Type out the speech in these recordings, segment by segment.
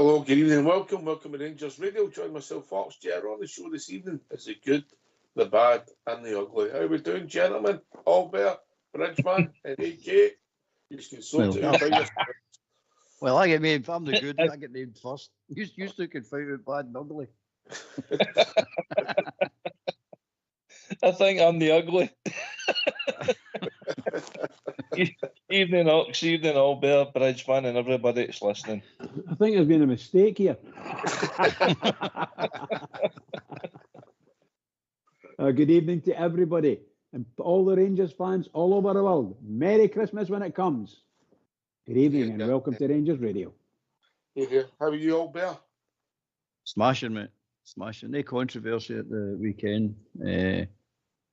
Hello, good evening, welcome to Rangers Radio. Join myself, Fox, Ger, on the show this evening. It's the good, the bad, and the ugly. How we doing, gentlemen? Albert, Bridgeman, and AK. You can sort it out by yourself. Well, I get named. I'm the good. I get named first. You two can fight with bad and ugly. I think I'm the ugly. Evening, Ox, evening, Albert, Bridgeman, and everybody that's listening. I think there's been a mistake here. Good evening to everybody and all the Rangers fans all over the world. Merry Christmas when it comes. Good evening and welcome to Rangers Radio. Yeah. How are you, Albert? Smashing, mate. Smashing. No controversy at the weekend.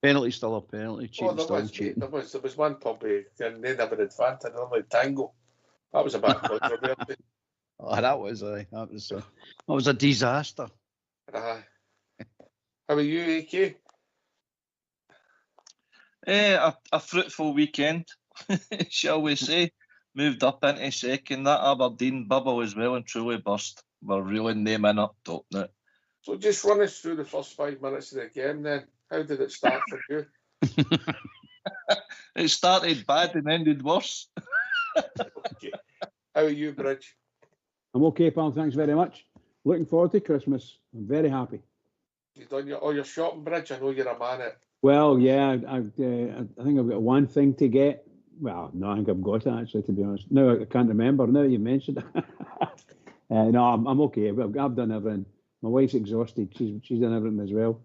Penalty still a penalty. Cheating still cheating. There was one pub and they never advanced and only tango. That was a bad controversy. Oh, that was a disaster. How are you, AK? A fruitful weekend, shall we say. Moved up into second. That Aberdeen bubble as well and truly burst. We're really naming up top now. So just run us through the first 5 minutes of the game then. How did it start for you? It started bad and ended worse. Okay. How are you, Bridge? I'm okay, pal. Thanks very much. Looking forward to Christmas. I'm very happy. You've done all your shopping, Bridge? I know you're a man at. Well, yeah, I think I've got one thing to get. Well, no, I think I've got it, actually, to be honest. No, I can't remember. Now you mentioned it. No, I'm okay. I've done everything. My wife's exhausted. She's done everything as well.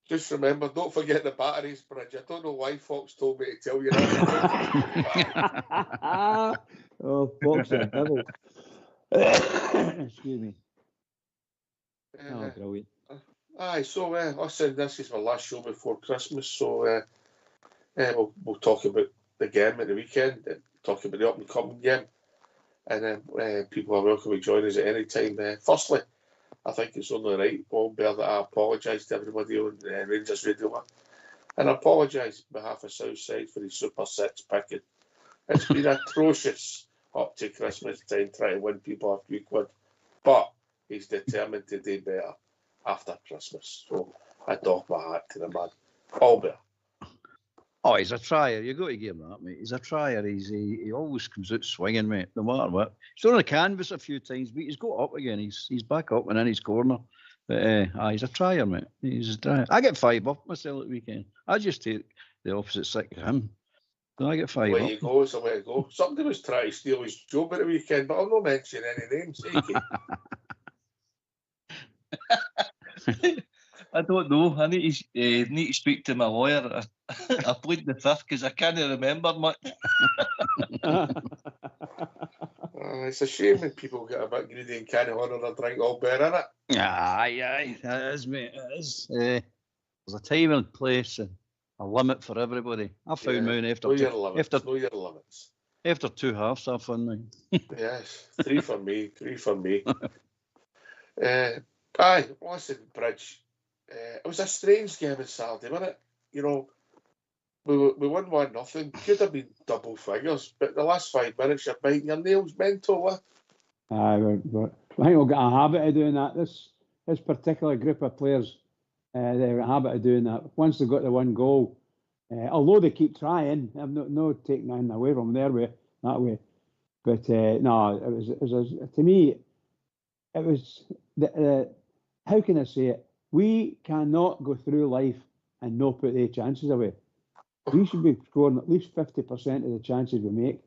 Just remember, don't forget the batteries, Bridge. I don't know why Fox told me to tell you that. Oh, Fox the devil. Excuse me. Oh, brilliant. Aye, so listen, this is my last show before Christmas, so we'll talk about the game at the weekend, talk about the up and coming game, and then people are welcome to join us at any time. Firstly, I think it's only right, Albert, that I apologise to everybody on Rangers Radio, and I apologise on behalf of Southside for the Super 6 picking. It's been atrocious up to Christmas time trying to win people a few quid, but he's determined to do better after Christmas. So I doff my hat to the man. Albert. Oh, he's a trier. You got to give him that, mate. He's a trier. He always comes out swinging, mate, no matter what. He's on the canvas a few times, but he's got up again. He's back up and in his corner. But he's a trier, mate. He's a trier. I get 5 up myself at the weekend. I just take the opposite side of him. So I get 5 up. Way you go, it's a way to go. Somebody was trying to steal his job at the weekend, but I'll not mention any names. I don't know. I need to speak to my lawyer. I plead the fifth because I can't remember much. It's a shame when people get a bit greedy and can't honour their drink all bear, innit? Aye, it is, mate. It is. There's a time and place and a limit for everybody. I found mine after know your limits. After 2 halves, I found mine. Yes, 3 for me. Aye, listen, Bridge. It was a strange game on Saturday, wasn't it? You know, we won 1-0. Could have been double figures, but the last 5 minutes you're biting your nails mental. I think we'll get a habit of doing that. This particular group of players, they have a habit of doing that. Once they've got the one goal, although they keep trying, I'm no taking anything away from their way that way. But no, it was to me, it was how can I say it? We cannot go through life and not put the chances away. We should be scoring at least 50% of the chances we make.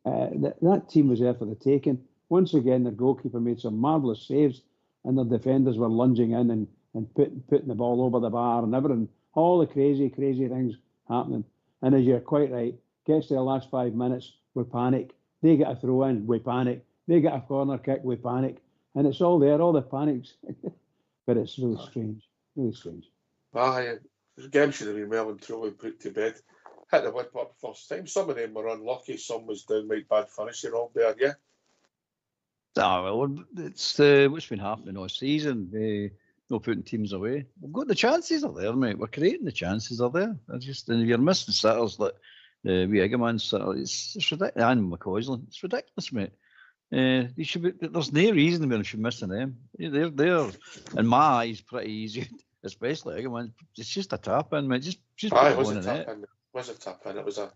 That team was there for the taking. Once again, their goalkeeper made some marvellous saves and their defenders were lunging in and putting the ball over the bar and everything. All the crazy things happening. And as you're quite right, gets to the last 5 minutes, we panic. They get a throw in, we panic. They get a corner kick, we panic. And it's all there, all the panics. But it's really strange. Aye, the game should have been well and truly put to bed. Hit the whip up first time. Some of them were unlucky. Some was downright bad finishing all there, yeah? Well, it's what's been happening all season. Not putting teams away. We've got the chances are there, mate. We're creating the chances are there. And if you're missing sitters like the wee Egerman sitter, it's ridiculous. And McCausland, it's ridiculous, mate. They should be. There's no reason we should miss them. They're in my eyes pretty easy, especially again. It's just a tap in, mate. Just Aye, put it was one a in tap it. in. It was a tap in. It was a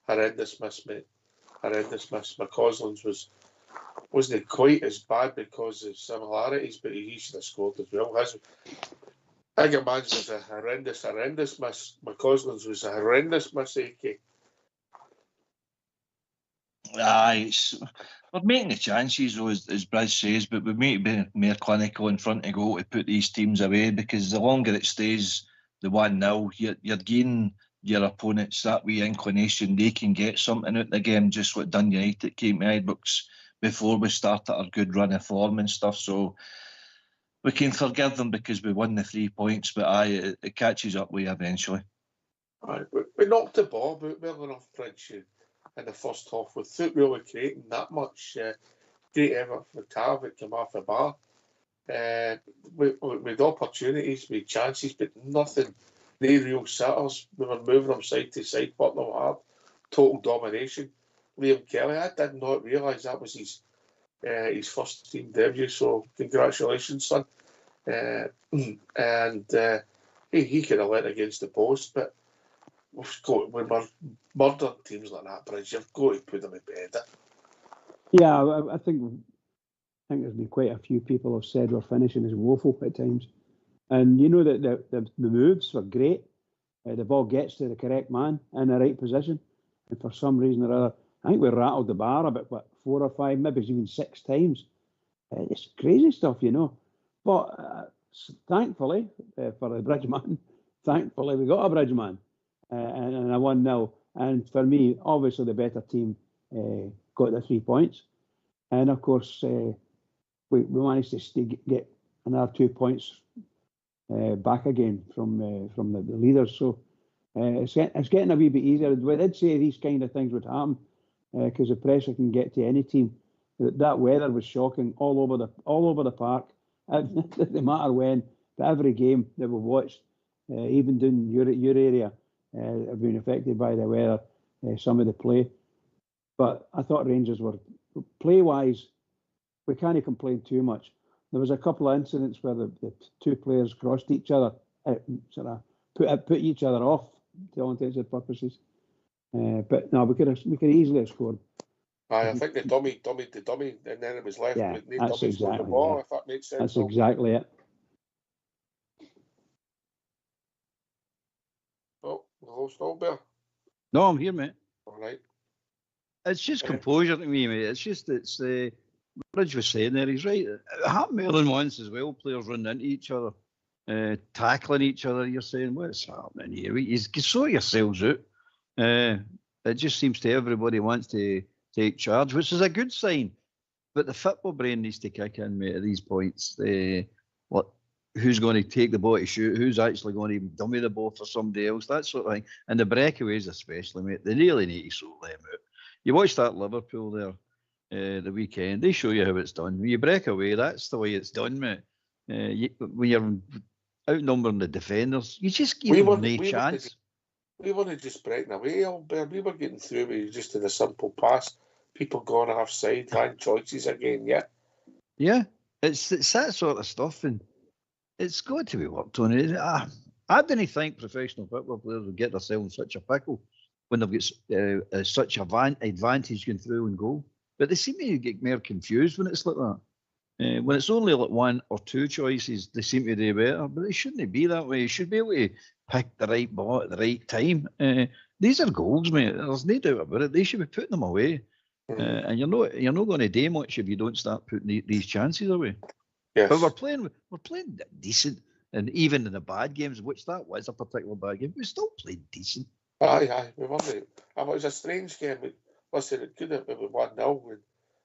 horrendous miss, mate. Horrendous miss. McCausland's wasn't quite as bad because of similarities, but he should have scored as well. I think man's was a horrendous miss. McCausland's was a horrendous miss, AK. Aye, we're making the chances, though, as Bridge says, but we need to be more clinical in front of goal to put these teams away, because the longer it stays the 1-0, you're giving your opponents that wee inclination they can get something out of the game, just what Dun United came to Ibrox before we started our good run of form and stuff. So we can forgive them because we won the 3 points, but aye, it catches up with you eventually. Aye, we knocked the ball about well enough, Bridge, in the first half without really creating that much. Great effort from Tav that came off the bar. With opportunities, with chances, but nothing. No real setters. We were moving them side to side, putting them hard. Total domination. Liam Kelly, I did not realise that was his first team debut. So congratulations, son. And he could have led against the post, but when we're murdering teams like that, Bridge, you've got to put them in bed. Yeah, I think there's been quite a few people have said we're finishing as woeful at times. And you know that the moves were great. The ball gets to the correct man in the right position. And for some reason or other, I think we rattled the bar about 4 or 5, maybe even 6 times. It's crazy stuff, you know. But thankfully, for the Bridgeman, thankfully we got a Bridgeman and a 1-0. And for me, obviously the better team got the 3 points. And of course, we managed to get another 2 points back again from the leaders. So it's getting a wee bit easier. We did say these kind of things would happen because the pressure can get to any team. That weather was shocking all over the park. It doesn't matter when, but every game that we've watched, even down your area, have been affected by the weather. Some of the play, but I thought Rangers were play-wise. We can't complain too much. There was a couple of incidents where the 2 players crossed each other, sort of put each other off to all intents and purposes. But no, we could easily have scored. Aye, I think the dummy, and then it was left with no that's dummies on the exactly ball. it. If that makes sense. That's exactly it. Oh, we lost Albert. No, I'm here, mate. All right. It's just composure to me, mate. It's Bridge was saying there, he's right. It happened more than once as well. Players running into each other, tackling each other. You're saying, what's happening here? You sort yourselves out. It just seems to everybody wants to take charge, which is a good sign. But the football brain needs to kick in, mate, at these points. Who's going to take the ball to shoot? Who's actually going to dummy the ball for somebody else? That sort of thing. And the breakaways especially, mate, they really need to sort them out. You watch that Liverpool there the weekend, they show you how it's done. When you break away, that's the way it's done, mate. When you're outnumbering the defenders, you just give them no chance. We weren't just breaking away, Albert. We were getting through with just in a simple pass. People going offside, line choices again, yeah. Yeah, it's that sort of stuff, and it's got to be worked on. I didn't think professional football players would get themselves in such a pickle when they've got such an advantage going through and goal. But they seem to get more confused when it's like that. When it's only like 1 or 2 choices, they seem to do better. But it shouldn't be that way. You should be able to pick the right ball at the right time. These are goals, mate. There's no doubt about it. They should be putting them away. And you're not going to do much if you don't start putting these chances away. Yes. But we're playing decent, and even in the bad games, which that was a particular bad game, we still played decent. Aye, we won it. It was a strange game. Listen, it could have been 1-0, and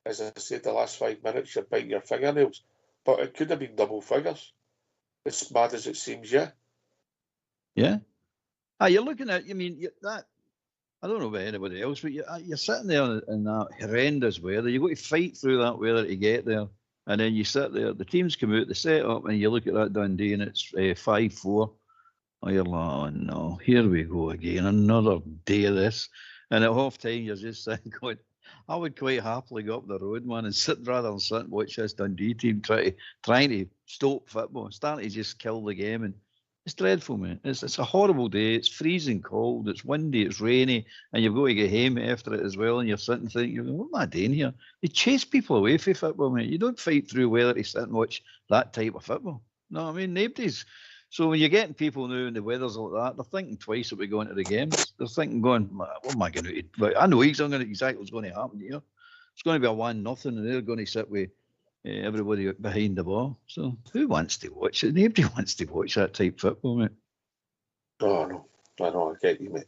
as I said, the last 5 minutes you're biting your fingernails, but it could have been double figures. As mad as it seems, yeah. Yeah. You're looking at. I mean, that. I don't know about anybody else, but you're sitting there in that horrendous weather. You've got to fight through that weather to get there. And then you sit there, the teams come out, they set up, and you look at that Dundee, and it's 5-4. Oh, you're like, oh no, here we go again, another day of this. And at half time, you're just saying, God, I would quite happily go up the road, man, and sit rather than sit and watch this Dundee team trying to stop football, starting to just kill the game. And it's dreadful, mate. It's a horrible day. It's freezing cold. It's windy. It's rainy, and you've got to get home after it as well. And you're sitting thinking, what am I doing here? They chase people away from football, mate. You don't fight through weather to sit and watch that type of football. No, I mean nobody's. So when you're getting people now and the weather's like that, they're thinking twice about going to the games. They're thinking, what am I going to do? But I know exactly what's going to happen here. It's going to be a 1-0, and they're going to sit with everybody behind the ball. So who wants to watch it? Nobody wants to watch that type of football, mate. Oh, no. I know, I get you, mate.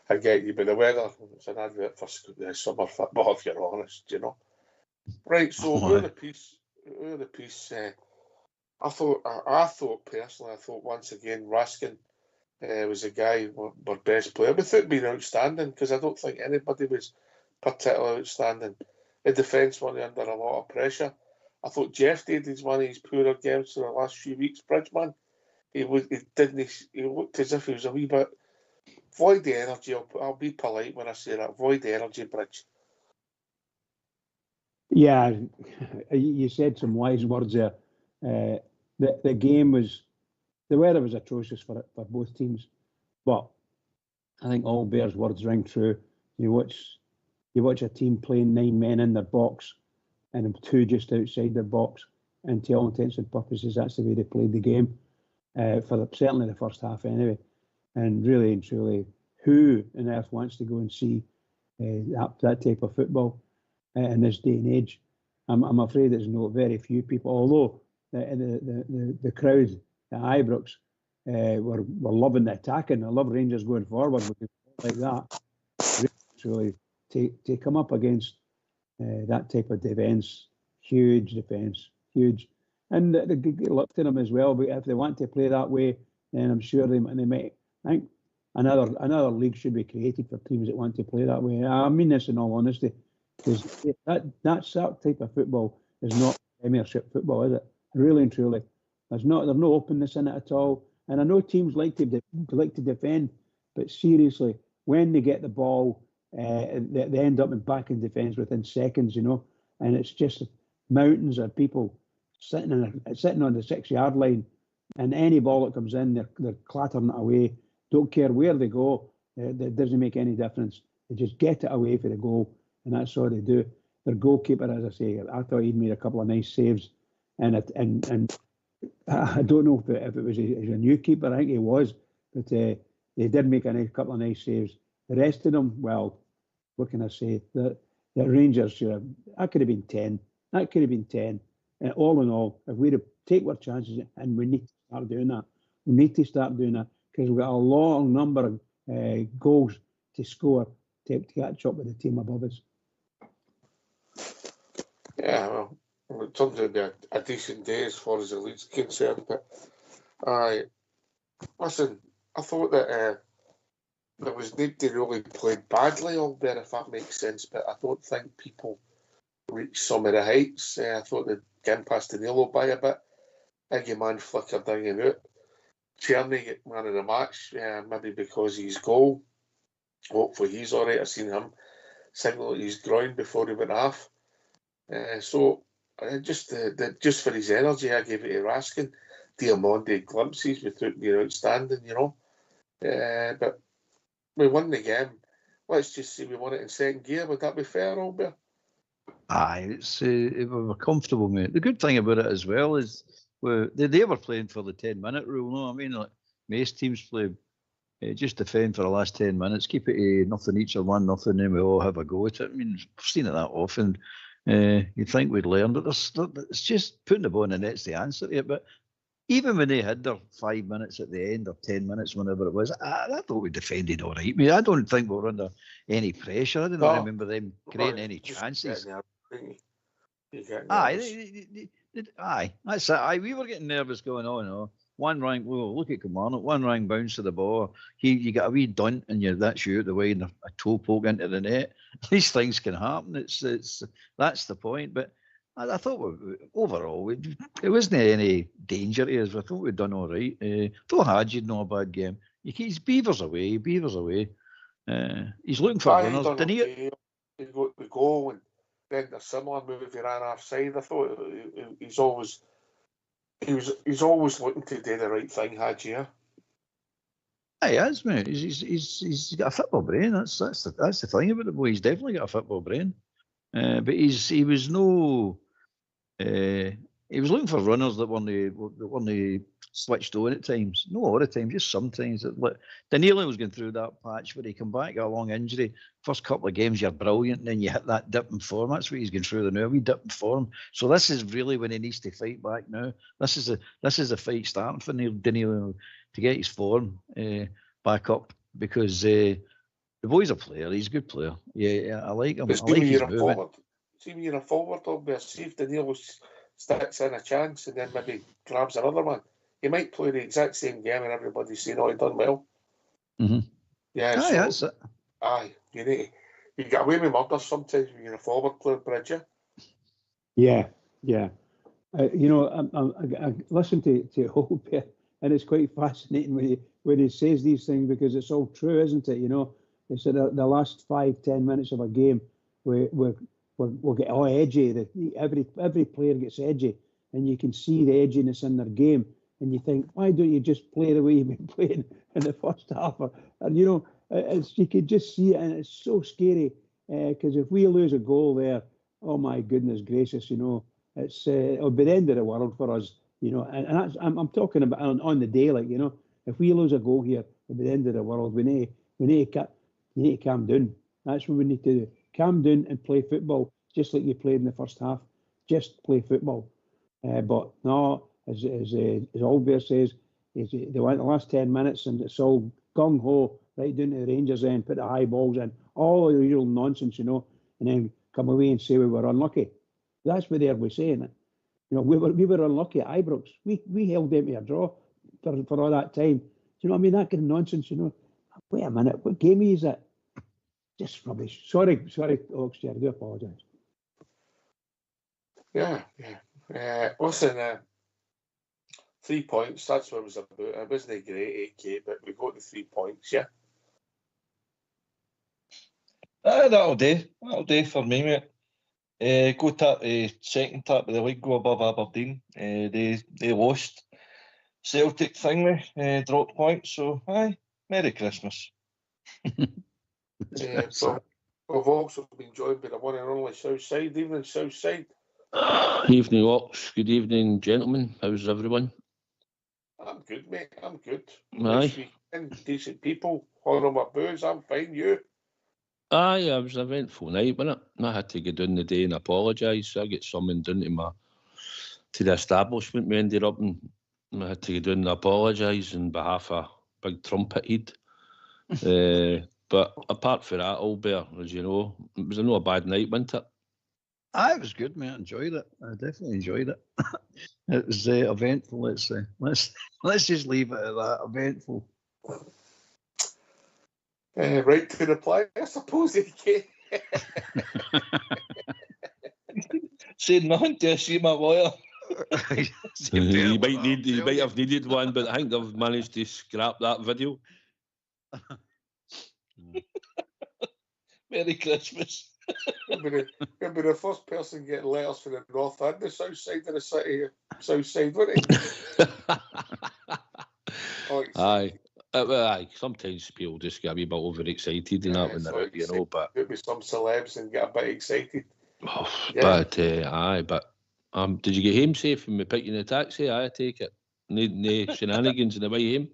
I get you, but the weather, it's an advert for summer football, if you're honest, you know. Right, so we're the piece. I thought personally, once again, Raskin was the guy, our best player, without being outstanding, because I don't think anybody was particularly outstanding. The defence were under a lot of pressure. I thought Jeff did one of his poorer games for the last few weeks, Bridgeman. He looked as if he was a wee bit void the energy. I'll be polite when I say that. Void the energy, Bridge. Yeah, you said some wise words there. The game was, the weather was atrocious for both teams, but I think all Bears' words ring true. You watch a team playing 9 men in their box and 2 just outside their box, and to all intents and purposes, that's the way they played the game for certainly the first half anyway. And really and truly, who on earth wants to go and see that type of football in this day and age? I'm afraid there's very few people, although the crowd at Ibrox were loving the attacking. I love Rangers going forward like that. Really, to come up against that type of defence, huge, and they looked at them as well. But if they want to play that way, then I'm sure they might. I think another league should be created for teams that want to play that way. I mean this in all honesty, because that type of football is not Premiership football, is it? Really and truly, there's no openness in it at all. And I know teams like to defend, but seriously, when they get the ball, they end up back in defence within seconds, you know. And it's just mountains of people sitting on the 6-yard line, and any ball that comes in, they're clattering it away. Don't care where they go, it doesn't make any difference. They just get it away for the goal, and that's all they do. Their goalkeeper, as I say, I thought he'd made a couple of nice saves, and I don't know if it was a new keeper. I think he was, but they did make a couple of nice saves. The rest of them, well, what can I say? The Rangers should have. That could have been 10. That could have been 10. And all in all, if we'd have take our chances, and we need to start doing that. We need to start doing that because we've got a long number of goals to score to catch up with the team above us. Yeah, well, it turns out to be a decent day as far as the league's concerned. But listen, I thought that there was nobody really played badly all there, if that makes sense. But I don't think people reached some of the heights. I thought they came past the Danilo by a bit. Iggy man flickered in and out. Tierney get man of the match, maybe because of his goal. Hopefully he's all right. I've seen him signal his groin before he went off. Just for his energy, I gave it to Raskin. Diamande glimpses without being outstanding, you know. But we won the game. Let's just say we won it in second gear. Would that be fair, Albert? Aye, we were comfortable, mate. The good thing about it as well is they were playing for the 10-minute rule. No, I mean, like most teams play just defend for the last 10 minutes, keep it to nothing each or 1-0, then we all have a go at it. I mean, we've seen it that often. You'd think we'd learn, but it's just putting the ball in the net's the answer to it. But even when they had their 5 minutes at the end or 10 minutes, whenever it was, I thought we defended all right. I mean, I don't think we were under any pressure. I don't remember them creating any chances. Aye, that's it. Aye, we were getting nervous going on. Oh. One rank, well, look at Kilmarnock. One rank bounce to the ball. You get a wee dunt, and that's you out the way, and a toe poke into the net. These things can happen. That's the point. But I thought overall it wasn't any danger to us. I thought we'd done all right. Thought Hadji'd not a bad game. He's beavers away. He's looking for runners. he got the goal, and then the similar move he ran offside. I thought he's always looking to do the right thing, Hadji. He is, mate. He's got a football brain. That's the thing about the boy. He's definitely got a football brain. But he was looking for runners that weren't switched on at times. Not all the time, just sometimes. Danilo was going through that patch where he come back, got a long injury. First couple of games, you're brilliant, and then you hit that dip in form. That's what he's going through now, a wee dip in form. So this is really when he needs to fight back now. This is a fight starting for Danilo to get his form back up, because the boy's a player. He's a good player. Yeah, I like him. I like his movement. See when you're a forward, see if Danilo sticks in a chance and then maybe grabs another one. He might play the exact same game and everybody's saying, "Oh, he done well." Mm-hmm. Yeah, that's it. Aye, you get away with murder sometimes when you're a forward player, Bridger. Yeah. I listen to Holbeer, and it's quite fascinating when he says these things, because it's all true, isn't it? He said the last 5-10 minutes of a game, we'll get all edgy. Every player gets edgy, and you can see the edginess in their game. And you think, why don't you just play the way you've been playing in the first half? And you could just see it, and it's so scary, because if we lose a goal there, oh my goodness gracious, it'll be the end of the world for us, And that's, I'm talking about on the day, if we lose a goal here, it'll be the end of the world. We need to calm down. That's what we need to do. Calm down and play football, just like you played in the first half. Just play football. But no, as Albert says, they went the last 10 minutes and it's all gung-ho right down to the Rangers end, put the high balls in, all the usual nonsense, and then come away and say we were unlucky. That's what they were saying. We were unlucky at Ibrox. We held them to a draw for all that time. Do you know what I mean? That kind of nonsense, Wait a minute, what game is it? Just rubbish. Sorry, Oxley, I do apologise. Yeah. Listen, 3 points, that's what it was about. It wasn't great, 8K, but we got the 3 points, yeah? That'll do for me, mate. Go tap the second tap of the league, go above Aberdeen. They lost. Celtic thing, dropped points, so aye, Merry Christmas. So we've also been joined by the one and only Southside. Evening, Southside. Evening, Ox. Good evening, gentlemen. How's everyone? I'm good, mate. I'm good. Aye. Nice weekend, decent people. Honour my booze. I'm fine. You? Aye, it was an eventful night, wasn't it? I had to go down the day and apologise. I get summoned down to the establishment we ended up in. I had to go down and apologise on behalf of Big Trumpet Head. But apart from that, Albert, as you know, it was not a bad night, wasn't it? It was good, mate. I enjoyed it. I definitely enjoyed it. It was eventful. Let's just leave it at that. Eventful. Right to reply, I suppose, AK. Said nothing to see my lawyer. He might have needed one, but I think they've managed to scrap that video. Merry Christmas. You'll be the first person getting letters from the north and the south side of the city. South side, wouldn't he? Aye. Aye. Sometimes people just get a wee bit overexcited and that when they're out, but get with some celebs and get a bit excited. Oh, yeah. But did you get home safe when we picked you in the taxi? I take it. No shenanigans in the way home.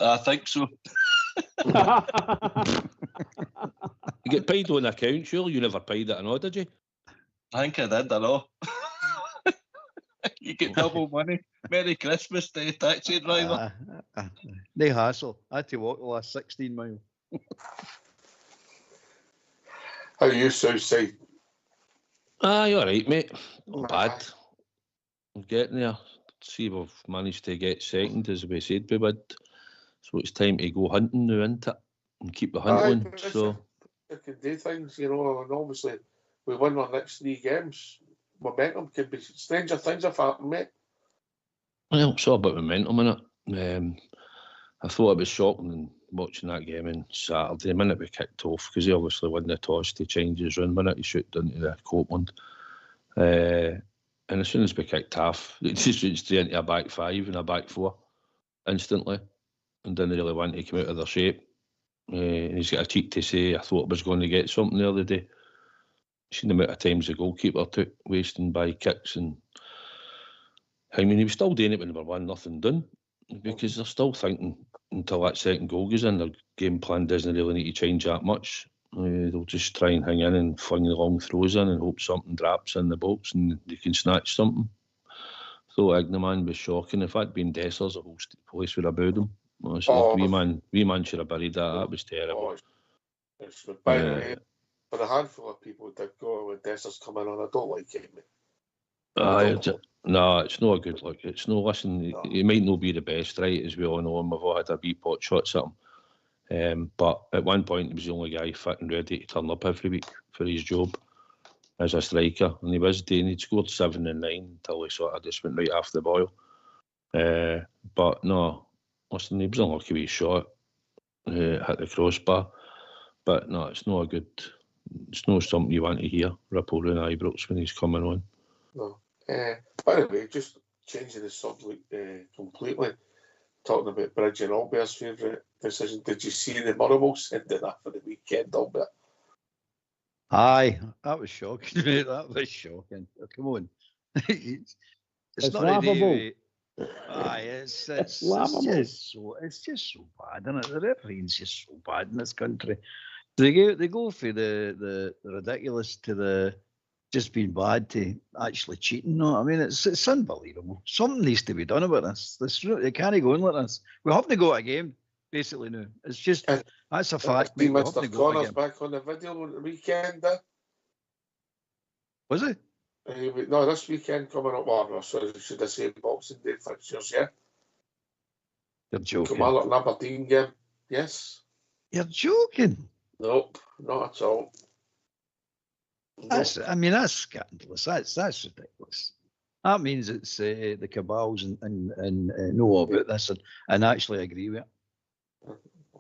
I think so. You get paid on account, surely you never paid that and all, did you? I think I did, I know. You get double money. Merry Christmas to the taxi driver. No hassle. I had to walk the last 16 miles. How are you, Southside? Aye, all right, mate. Not bad. I'm getting there. See, we've managed to get second, as we said we would. So it's time to go hunting now, isn't it? And keep the hunt on. So you can do things, and obviously we win our next 3 games. Momentum could be stranger things have happened, mate. Well, it's all about momentum, innit? I thought it was shocking watching that game on Saturday. The minute we kicked off, because he obviously won the toss to change his run, minute he shot into the Copeland. And as soon as we kicked off, it just went straight into a back five and a back four instantly, and didn't really want to come out of their shape. And he's got a cheek to say, I thought I was going to get something the other day. Seen the amount of times the goalkeeper took wasting by kicks, and I mean, he was still doing it when they were 1-0 done, because they're still thinking until that second goal goes in, their game plan doesn't really need to change that much. They'll just try and hang in and fling the long throws in and hope something drops in the box and they can snatch something. So Ignaman was shocking. If that'd been Dessers, the whole place would have booed him. Honestly, wee man should have buried that. That was terrible. By the way, for a handful of people that go with Dessers coming on, I don't like it, mate. No, it's not a good look. It's no, listen, he might not be the best, right, as we all know, and we've all had a wee pot shots at him. But at one point, he was the only guy fit and ready to turn up every week for his job as a striker. And he was doing, he'd scored 7 and 9 until he sort of just went right off the boil. But no, listen, he was unlucky with his shot, hit the crossbar. But no, it's not something you want to hear, ripple around eyebrows when he's coming on. No. By the way, just changing the subject completely, talking about Bridge and Albert's favourite decision. Did you see the Murray sending that for the weekend, Albert? Aye, that was shocking, mate. That was shocking. Oh, come on. it's not laughable. Aye, it's laughable. It's just so bad, isn't it? The refereeing's just so bad in this country. They go for the ridiculous to the just being bad to actually cheating. No, I mean it's unbelievable. Something needs to be done about this. It can't go on like this. We have to go to a game, basically now. It's just that's a fact. See Mr. Connors back on the video on the weekend. Was it? No, this weekend coming up, or so should I say Boxing Day fixtures? Yeah. You're joking. Come on, Aberdeen game. Yes. You're joking. Nope, not at all. That's scandalous. That's ridiculous. That means it's the cabals and know about this and actually agree with it.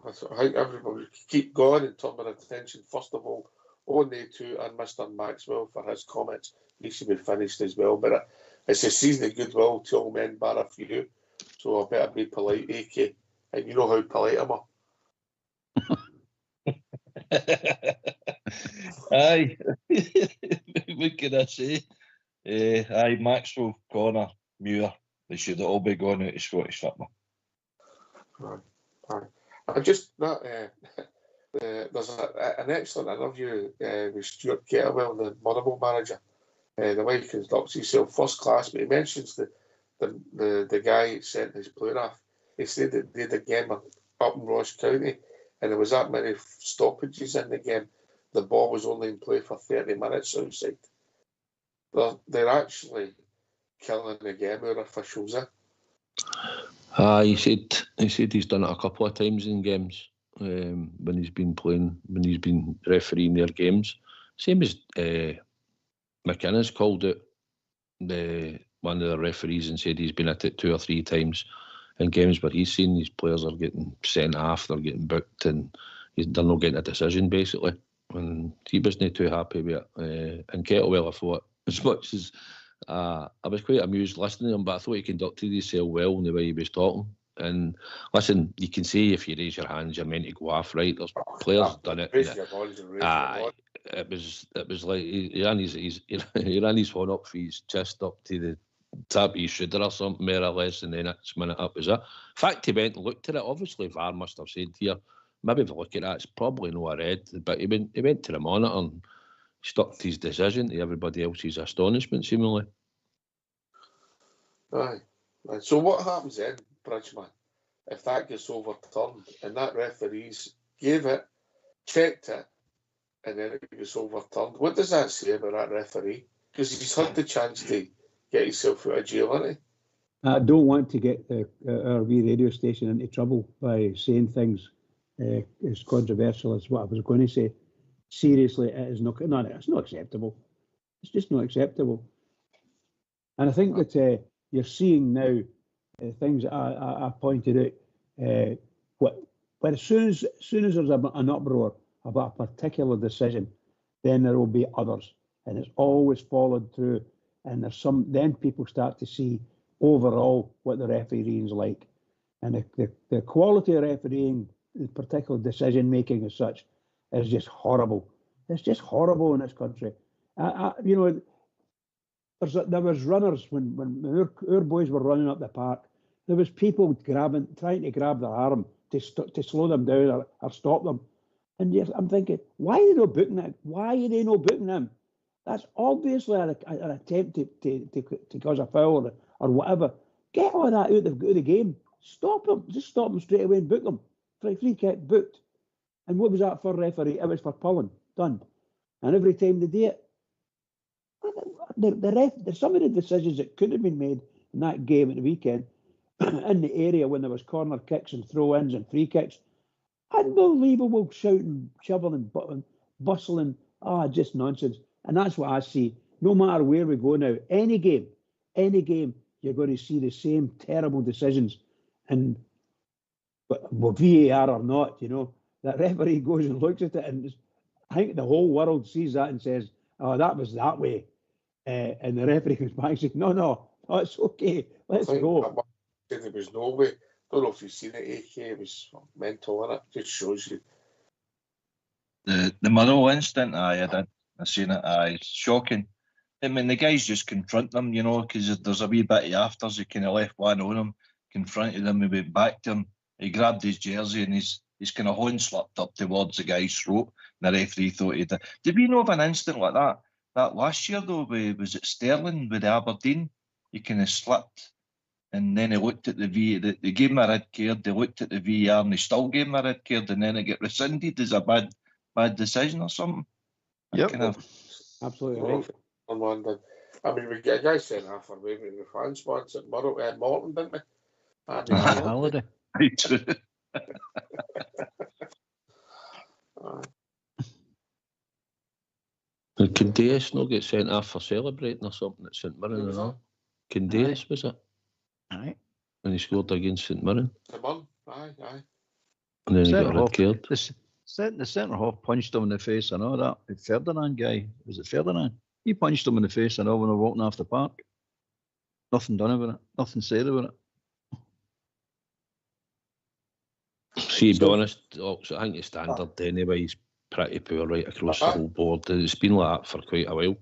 I think everybody keep going and turn their attention first of all on the two and Mr. Maxwell for his comments. He should be finished as well, but it's a season of goodwill to all men bar a few. So I better be polite, AK, and you know how polite I am. Aye, what can I say? Aye, Maxwell, Connor, Muir, they should all be going out to Scottish football. Aye. I just that there's an excellent interview with Stuart Kettlewell, the Motherwell manager. The way he conducts himself first class, but he mentions the guy sent his plane off. He said that they had a game up in Ross County, and there was that many stoppages in the game. The ball was only in play for 30 minutes outside. They're actually killing the game, our officials. He said he's done it a couple of times in games when he's been refereeing their games. Same as McInnes called it, one of the referees, and said he's been at it 2 or 3 times in games where he's seen these players are getting sent off, they're getting booked, and they're not getting a decision basically. And he wasn't too happy with it. And Kettlewell, I thought, as much as I was quite amused listening to him, but I thought he conducted himself well in the way he was talking. And listen, you can see if you raise your hands, you're meant to go off, right? There's players done it. It was like he ran his phone up for his chest up to the top of his shoulder or something, more or less, and then next minute up was that. In fact, he went and looked at it. Obviously, VAR must have said here, maybe if you look at that, it's probably not a red, but he went to the monitor and stuck to his decision to everybody else's astonishment, seemingly. Aye. So what happens then, Bridgeman, if that gets overturned and that referees gave it, checked it, and then it gets overturned? What does that say about that referee? Because he's had the chance to get himself out of jail, hasn't he? I don't want to get our wee radio station into trouble by saying things as controversial as what I was going to say. Seriously, it is not. No, it's not acceptable. It's just not acceptable. And I think that you're seeing now things that I pointed out. But as soon as there's an uproar about a particular decision, then there will be others, and it's always followed through. And then people start to see overall what the refereeing's like, and the quality of refereeing, the particular decision making as such, is just horrible. It's just horrible in this country. You know, there was runners when our boys were running up the park. There was people trying to grab their arm to slow them down or stop them. And yes, I'm thinking, why are they not booking it? Why are they not booking him? That's obviously an attempt to cause a foul or whatever. Get all that out of the game. Stop him. Just stop him straight away and book him. Free kick, booked. And what was that for referee? It was for pulling. Done. And every time they do it, there's some of the decisions that could have been made in that game at the weekend in the area when there was corner kicks and throw-ins and free kicks. Unbelievable shouting, shoveling, bustling. Just nonsense. And that's what I see. No matter where we go now, any game, you're going to see the same terrible decisions. And but VAR or not, you know, that referee goes and looks at it, and I think the whole world sees that and says, "Oh, that was that way," and the referee comes back and says, "No, it's okay. Let's go." There was no way. Don't know if you've seen it, AK. It was mental, and it just shows you. The Murrow incident, I seen it. It's shocking. I mean, the guys just confront them, you know, because there's a wee bit of afters. He kind of left one on him, confronted him, he went back to him. He grabbed his jersey and he's kind of horn slapped up towards the guy's throat. And the referee thought he did. Did we know of an incident like that? That last year, though, was it Sterling with Aberdeen? He kind of slipped. And then he looked at they gave him a red card, they looked at the VAR and they still gave him a red card, and then it got rescinded as a bad decision or something. Yep. Kind of, Absolutely right. I mean, we got a guy sent half our way with the fans once at Morton, didn't we? Holiday. Did Candace not get sent off for celebrating or something at St Mirren and all? Candace, was it? Aye. When he scored against St Mirren. Aye. And then he got a red card. The centre half punched him in the face and all that. The Ferdinand guy, was it Ferdinand? He punched him in the face and all when they were walking off the park. Nothing done about it. Nothing said about it. See, to be honest, I think the standard anyway is pretty poor right across the whole board. It's been like that for quite a while.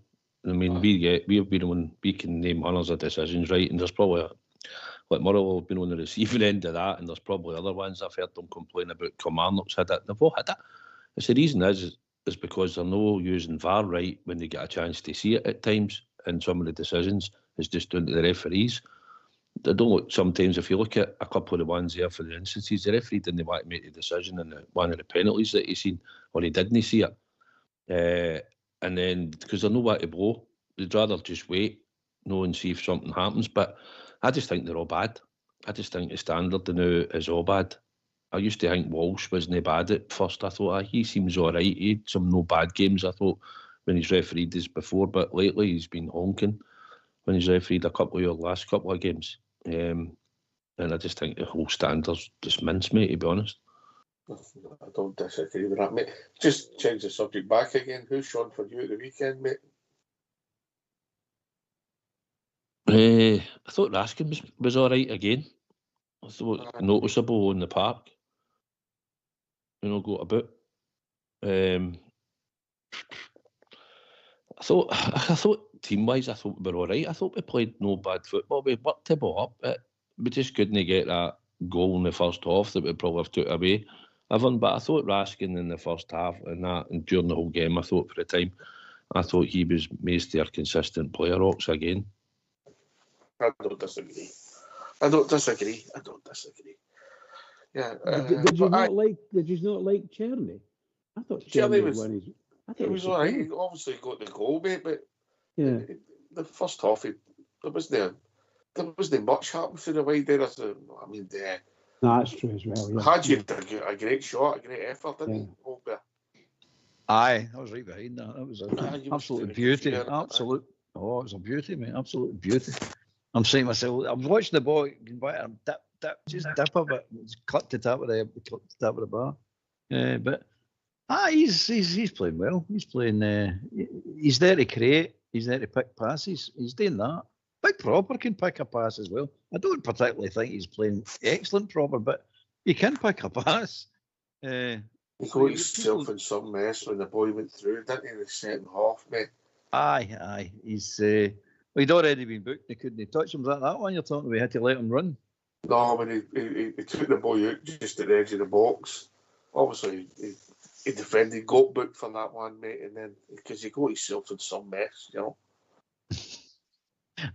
I mean, we can name hundreds of decisions, right? And there's probably, like Murrow will have been on the receiving end of that, and there's probably other ones I've heard them complain about. Kilmarnock's had it, they've all had it. It's the reason is because they're not using VAR right when they get a chance to see it at times, and some of the decisions is just down to the referees. They don't. Sometimes, if you look at a couple of the ones there for the instances, the referee didn't want to make the decision in one of the penalties that he seen, or he didn't see it. And then, because they're nowhere to blow, they'd rather just wait, and see if something happens. But I just think they're all bad. I just think the standard now is all bad. I used to think Walsh wasn't bad at first. I thought, he seems all right. He had some no bad games, I thought, when he's refereed this before. But lately, he's been honking when he's refereed a couple of your last couple of games. And I just think the whole standard's just mincemeat, to be honest. I don't disagree with that, mate. Just change the subject back again. Who's shone for you at the weekend, mate? I thought Raskin was all right again. I thought noticeable in the park. Got a bit. I thought team-wise, I thought we were all right. I thought we played no bad football. We worked the ball up. We just couldn't get that goal in the first half that we probably have took away. But I thought Raskin in the first half and during the whole game, I thought for a time, I thought he was most their consistent player, Ox, again. I don't disagree. Yeah. Did you not like Czerny? I thought Czerny was all right. He obviously got the goal, mate, but the first half, there wasn't much happening through the wide there. That's true as well. Yeah. Hadji had a great shot, a great effort, didn't he? Aye, I was right behind that. That was an absolute beauty. Absolute. Oh, it was a beauty, mate. Absolute beauty. I'm saying myself, I was watching the ball, dip a bit, just clip the top of the bar. But he's playing well. He's playing. He's there to create. He's there to pick passes. He's doing that. Big Proper can pick a pass as well. I don't particularly think he's playing excellent Proper, but he can pick a pass. He got himself in some mess when the boy went through, didn't he, in the second half, mate? Aye. He'd already been booked. He couldn't touch him. Was that one you're talking about? We had to let him run. No, when he took the boy out just at the edge of the box. Obviously, he defended, got booked for that one, mate, and then because he got himself in some mess, you know.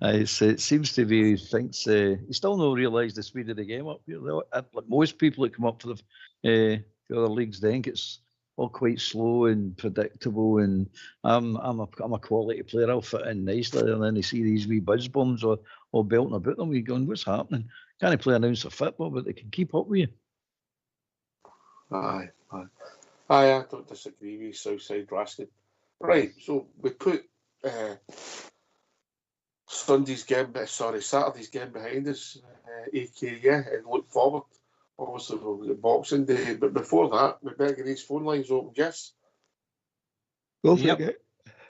It seems to be he thinks he still not realised the speed of the game up here. Like most people that come up for the other leagues, think it's all quite slow and predictable. And I'm a quality player. I'll fit in nicely, and then they see these wee buzz bombs or belting about them. You're going, what's happening? Can't play an ounce of football, but they can keep up with you. Aye, I don't disagree with you, Southside Raskin. Right, so we put Saturday's game behind us, AK, and look forward. Obviously, we've got Boxing Day, but before that, we better get these phone lines open, yes? Go for it.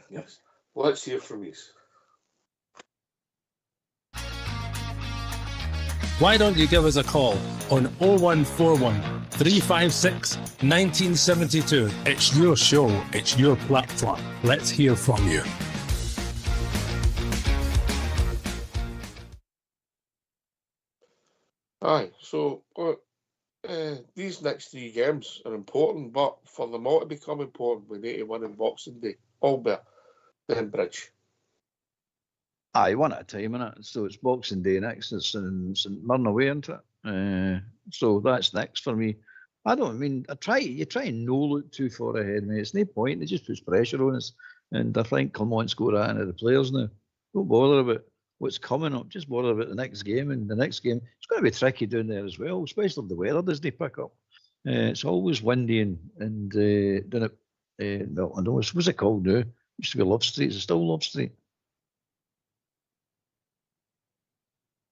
Yes. Let's hear from you. Why don't you give us a call on 0141 356 1972. It's your show, it's your platform. Let's hear from you. Aye, so these next three games are important, but for them all to become important, we need to win on Boxing Day. Albert, then Bridge. Aye, one at a time, innit? So it's Boxing Day next, it's St Mirren away, isn't it? So that's next for me. You try and no look too far ahead, mate. It's no point, it just puts pressure on us. And I think Clermont's got that into the players now. Don't bother about what's coming up, just bother about the next game. And the next game, it's going to be tricky down there as well, especially if the weather doesn't pick up. It's always windy and down at Milton. What's it called now? It used to be Love Street. Is it still Love Street?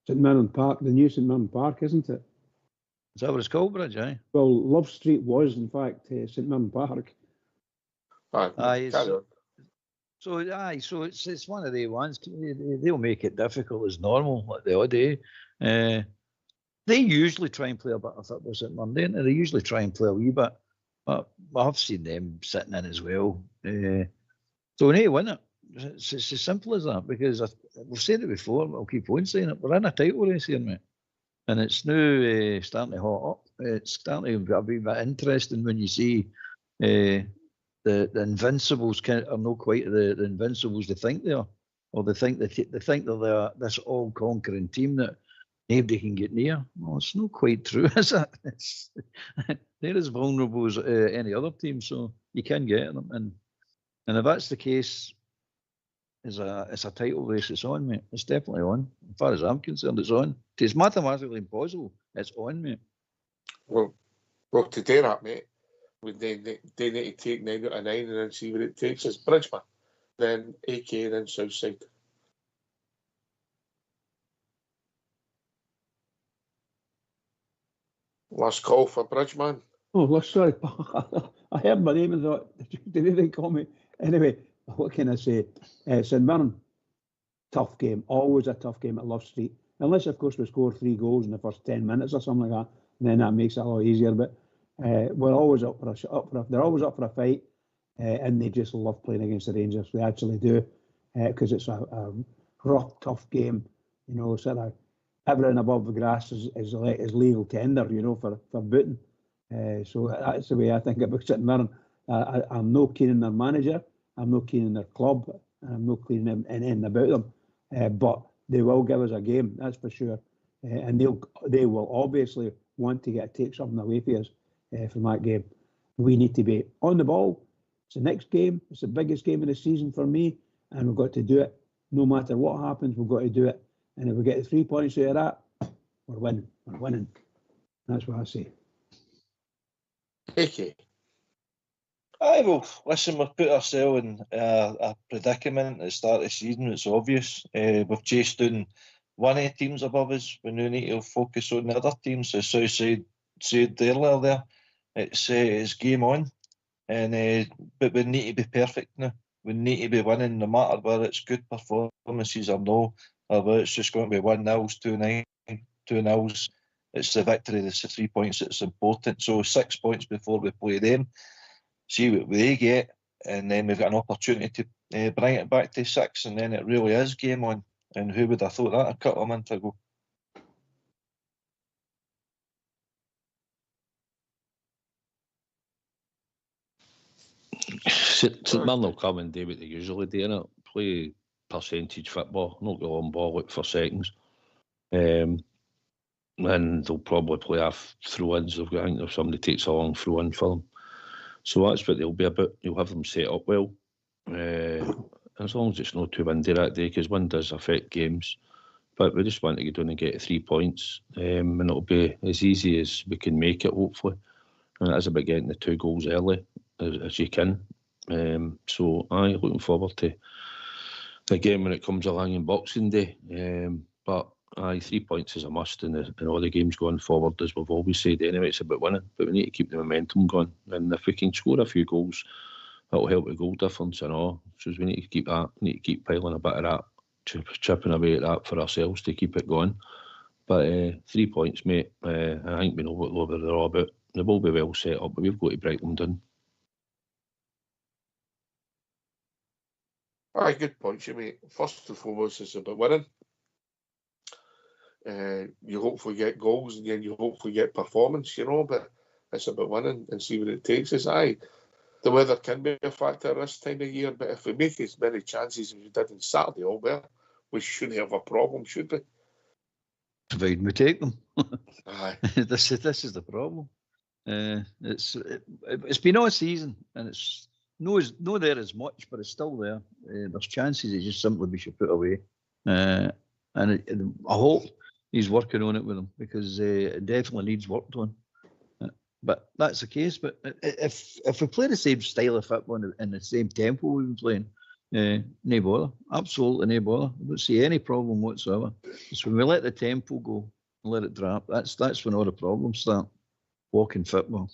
St Mirren Park, the new St Mirren Park, isn't it? Is that what it's called, Bridge? Aye. Well, Love Street was, in fact, St Mirren Park. Aye, so it's one of the ones. They'll make it difficult as normal, like the odd day. They usually try and play a bit of football St Mirren, don't they? They usually try and play a wee bit, but I've seen them sitting in as well. So we need to win it. It's as simple as that, because we've said it before, but I'll keep on saying it. We're in a title race here, mate. And it's now starting to hot up. It's starting to be a bit interesting when you see the Invincibles are not quite the Invincibles they think they are, or they think they're this all-conquering team that nobody can get near. Well, it's not quite true, is it? They're as vulnerable as any other team, so you can get them. And if that's the case, it's a title race. It's on, mate. It's definitely on. As far as I'm concerned, it's on. It's mathematically impossible. It's on, mate. Well, to do that, mate, they need to take 9 out of 9 and then see what it takes us. Bridgeman, then AK, then Southside. Last call for Bridgeman. Oh, sorry. I heard my name and thought, did they call me? Anyway, what can I say? St Mirren, tough game. Always a tough game at Love Street. Unless, of course, we score 3 goals in the first 10 minutes or something like that. And then that makes it a lot easier. But we're always they're always up for a fight. And they just love playing against the Rangers. They actually do. Because it's a rough, tough game. You know, sort of everything above the grass is legal tender, you know, for booting. So that's the way I think about St Mirren. I'm no keen on their manager. I'm not keen on their club. I'm not keen on anything about them. But they will give us a game, that's for sure. And they will obviously want to take something away from us from that game. We need to be on the ball. It's the next game. It's the biggest game of the season for me. And we've got to do it. No matter what happens, we've got to do it. And if we get the 3 points out of that, we're winning. We're winning. That's what I say. AK. Aye, well, listen, we've put ourselves in a predicament at the start of the season. It's obvious. We've chased down one of the teams above us, we now need to focus on the other teams. As Southside said earlier there, it's game on, and but we need to be perfect now. We need to be winning no matter whether it's good performances or no, or whether it's just going to be 1-0, 2-0. It's the victory, it's the 3 points that's important. So 6 points before we play them, see what they get, and then we've got an opportunity to bring it back to 6, and then it really is game on. And who would have thought that a couple of months ago? St Mirren will come and do what they usually do, innit? Play percentage football, not go on ball out for seconds. And they'll probably play off throw-ins. I think if somebody takes a long throw-in for them. So that's what they'll be about. You'll have them set up well. As long as it's not too windy that day, because wind does affect games. But we just want to get down and get 3 points. And it'll be as easy as we can make it, hopefully. And it is about getting the 2 goals early as you can. So I'm looking forward to the game when it comes along in Boxing Day. But 3 points is a must in all the games going forward, as we've always said anyway. It's about winning, but we need to keep the momentum going. And if we can score a few goals, that'll help the goal difference and all. So we need to keep that. We need to keep piling a bit of that, chipping away at that for ourselves to keep it going. But 3 points, mate. I think we know what they're all about. They will be well set up, but we've got to break them down. Aye, good point, mate. First and foremost, it's about winning. You hopefully get goals and then you hopefully get performance, but it's about winning and see what it takes us. Aye, the weather can be a factor at this time of year, but if we make as many chances as we did on Saturday, Albert, we shouldn't have a problem, should we? Providing we take them. Aye. This is the problem. It's been all season and it's no there as much, but it's still there. There's chances it just simply we should put away. And I hope he's working on it with them, because it definitely needs work done. But that's the case. But if we play the same style of football in the same tempo we've been playing, no bother. Absolutely no bother. I don't see any problem whatsoever. It's when we let the tempo go and let it drop, that's when all the problems start. Walking football.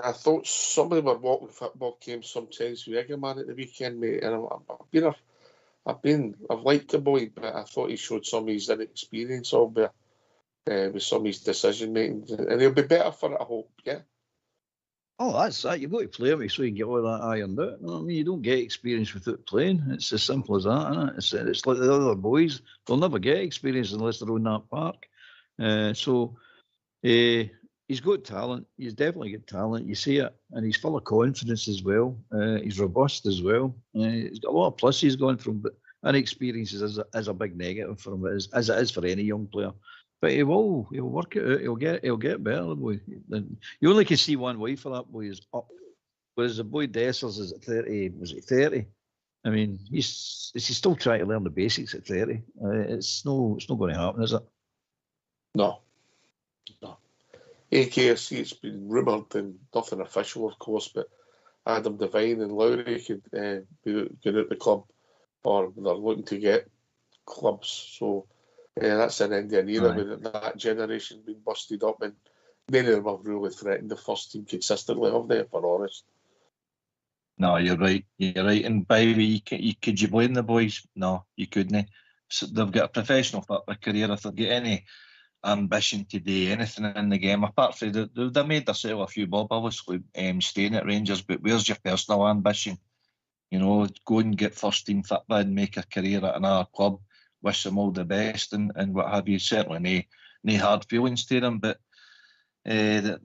I thought some of them were walking football games sometimes with Egerman at the weekend, mate. And I've liked the boy, but I thought he showed some of his inexperience with some of his decision making, and he'll be better for it, I hope. Yeah. Oh, that's that. You've got to play him so you can get all that ironed out. I mean, you don't get experience without playing. It's as simple as that, isn't it? It's like the other boys. They'll never get experience unless they're on that park. He's got talent. He's definitely got talent. You see it, and he's full of confidence as well. He's robust as well. He's got a lot of pluses going from, but inexperience is a big negative for him, as it is for any young player. But he'll work it out. He'll get better, the boy. You only can see one way for that boy is up. Whereas the boy Dessers is at 30. Was it 30? I mean, he's still trying to learn the basics at 30. It's not going to happen, is it? No. AKFC, it's been rumoured and nothing official, of course, but Adam Devine and Lowry could be good at the club, or they're looking to get clubs. So that's an Indian era with that generation being busted up, and many of them have really threatened the first team consistently, have they, if we're honest? No, you're right. And baby, could you blame the boys? No, you couldn't. So they've got a professional football career. If they've got any ambition to do anything in the game, apart from they made themselves a few bob, obviously, staying at Rangers, but where's your personal ambition? Go and get first team football and make a career at another club. Wish them all the best and what have you. Certainly no hard feelings to them, but they've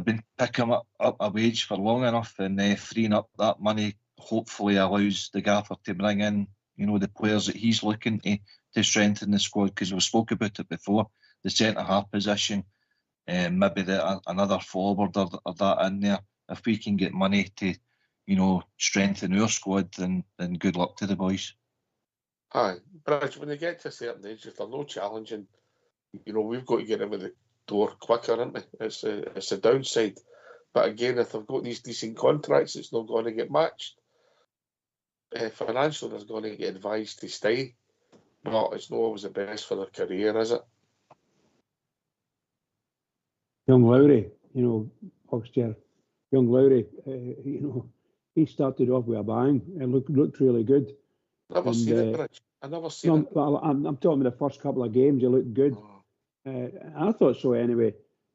been picking up a wage for long enough, and freeing up that money hopefully allows the gaffer to bring in the players that he's looking to strengthen the squad, because we've spoke about it before, the centre-half position, maybe another forward or that in there. If we can get money to, strengthen our squad, then good luck to the boys. Aye, but when they get to a certain age, if they're no challenging, we've got to get them in the door quicker, aren't we? It's a downside. But again, if they've got these decent contracts, it's not going to get matched. financially they're going to get advised to stay, but it's not always the best for their career, is it? Young Lowry, Oxchair, young Lowry, he started off with a bang. It looked really good. Never seen it, Rich. I never seen it. Well, I'm talking about the first couple of games. He looked good. I thought so anyway.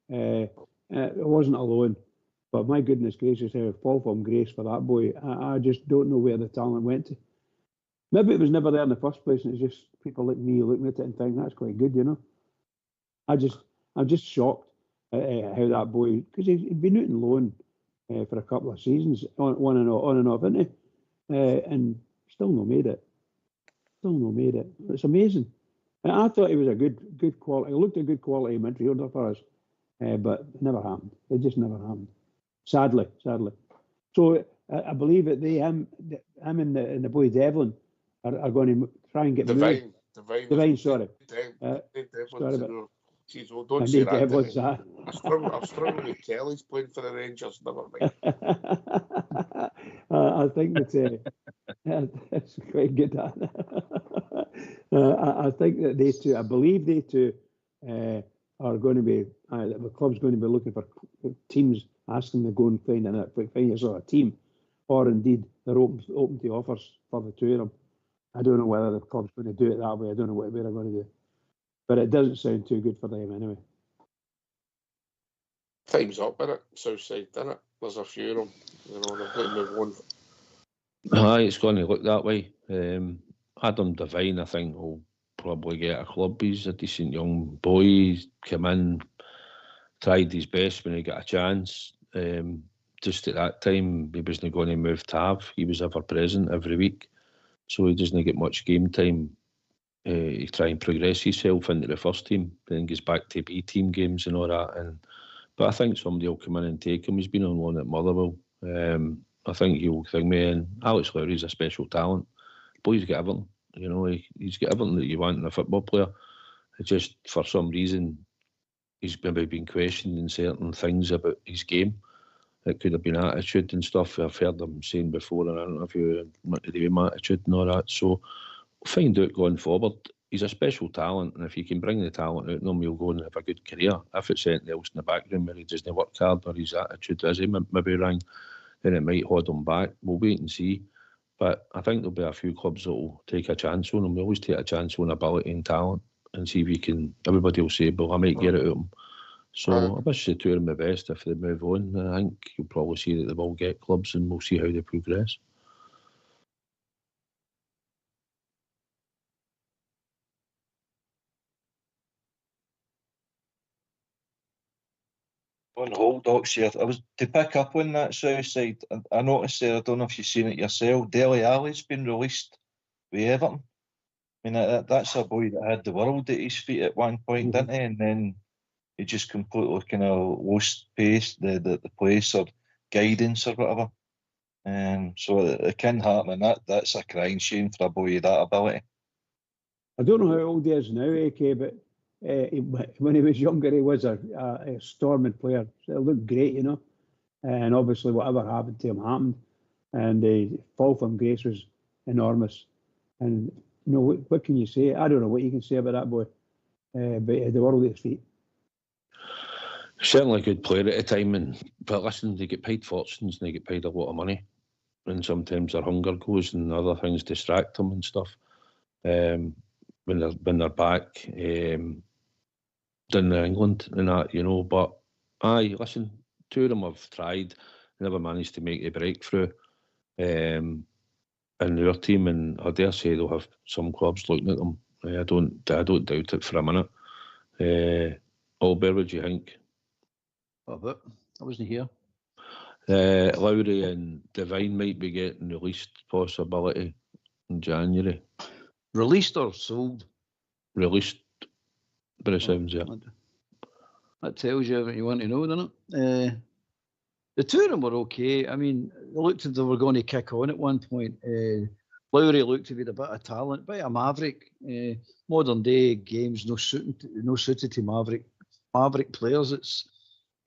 It wasn't alone, but my goodness gracious, how fall from grace for that boy. I just don't know where the talent went to. Maybe it was never there in the first place, and it's just people like me looking at it and thinking that's quite good, I'm just shocked at how that boy, because he'd been out on loan for a couple of seasons, on and off, isn't he? And still not made it. It's amazing. And I thought he was a good quality. He looked a good quality midfielder for us, but it never happened. It just never happened. Sadly. So I believe that him and the boy Devlin are going to try and get moved. Divine, sorry. Sorry about Jeez, well, don't say that. I'm struggling with Kelly's playing for the Rangers. Never mind. I think that's quite good. I think that they two, I believe they two are going to be, the club's going to be looking for teams, asking them to go and find a sort of team, or indeed they're open to offers for the two of them. I don't know whether the club's going to do it that way. I don't know what they're going to do. But it doesn't sound too good for them anyway. Time's up, innit? Southside, innit? There's a few of them. They're going to move on. Aye, it's going to look that way. Adam Devine, I think, will probably get a club. He's a decent young boy. He's come in, tried his best when he got a chance. Just at that time, he wasn't going to move to have. He was ever present every week. So he doesn't get much game time. He try and progress himself into the first team, then goes back to B team games and all that. But I think somebody will come in and take him. He's been on loan at Motherwell. I think he'll think me. And Alex Lowry's a special talent. Boy's got everything. He's got everything that you want in a football player. It's just for some reason he's maybe been questioning certain things about his game. It could have been attitude and stuff. I've heard him saying before in an interview, to do with attitude and all that. So we'll find out going forward. He's a special talent, and if you can bring the talent out in him, he'll go and have a good career. If it's anything else in the background where he doesn't work hard or his attitude isn't maybe wrong, then it might hold him back. We'll wait and see. But I think there'll be a few clubs that will take a chance on him. We always take a chance on ability and talent and see if he can. Everybody will say, well, I might get it out of him. So I wish the two of them the best if they move on. I think you'll probably see that they will get clubs and we'll see how they progress. On hold, Oxford. I was to pick up on that south side. I noticed there, I don't know if you've seen it yourself, Dele Alli's been released with Everton. I mean, that's a boy that had the world at his feet at one point, didn't he? And then he just completely kind of lost pace, the place or guidance or whatever. So it can happen, and that's a crying shame for a boy with that ability. I don't know how old he is now, AK, but when he was younger, he was a storming player. So it looked great, and obviously whatever happened to him happened, and the fall from grace was enormous. And what can you say? I don't know what you can say about that boy, but he had the world at his feet. Certainly a good player at the time, but listen, they get paid fortunes and they get paid a lot of money, and sometimes their hunger goes and other things distract them and stuff. When they're back down in England and that, but aye, listen, two of them have tried, never managed to make a breakthrough in their team, and I dare say they'll have some clubs looking at them. I don't doubt it for a minute. Albert, what do you think? But I wasn't here. Lowry and Devine might be getting released possibility in January. Released or sold? Released, but it sounds it. That tells you what you want to know, doesn't it? The two of them were okay. I mean, they looked as they were going to kick on at one point. Lowry looked to be a bit of talent, bit of maverick. Modern day games, no suited to maverick players.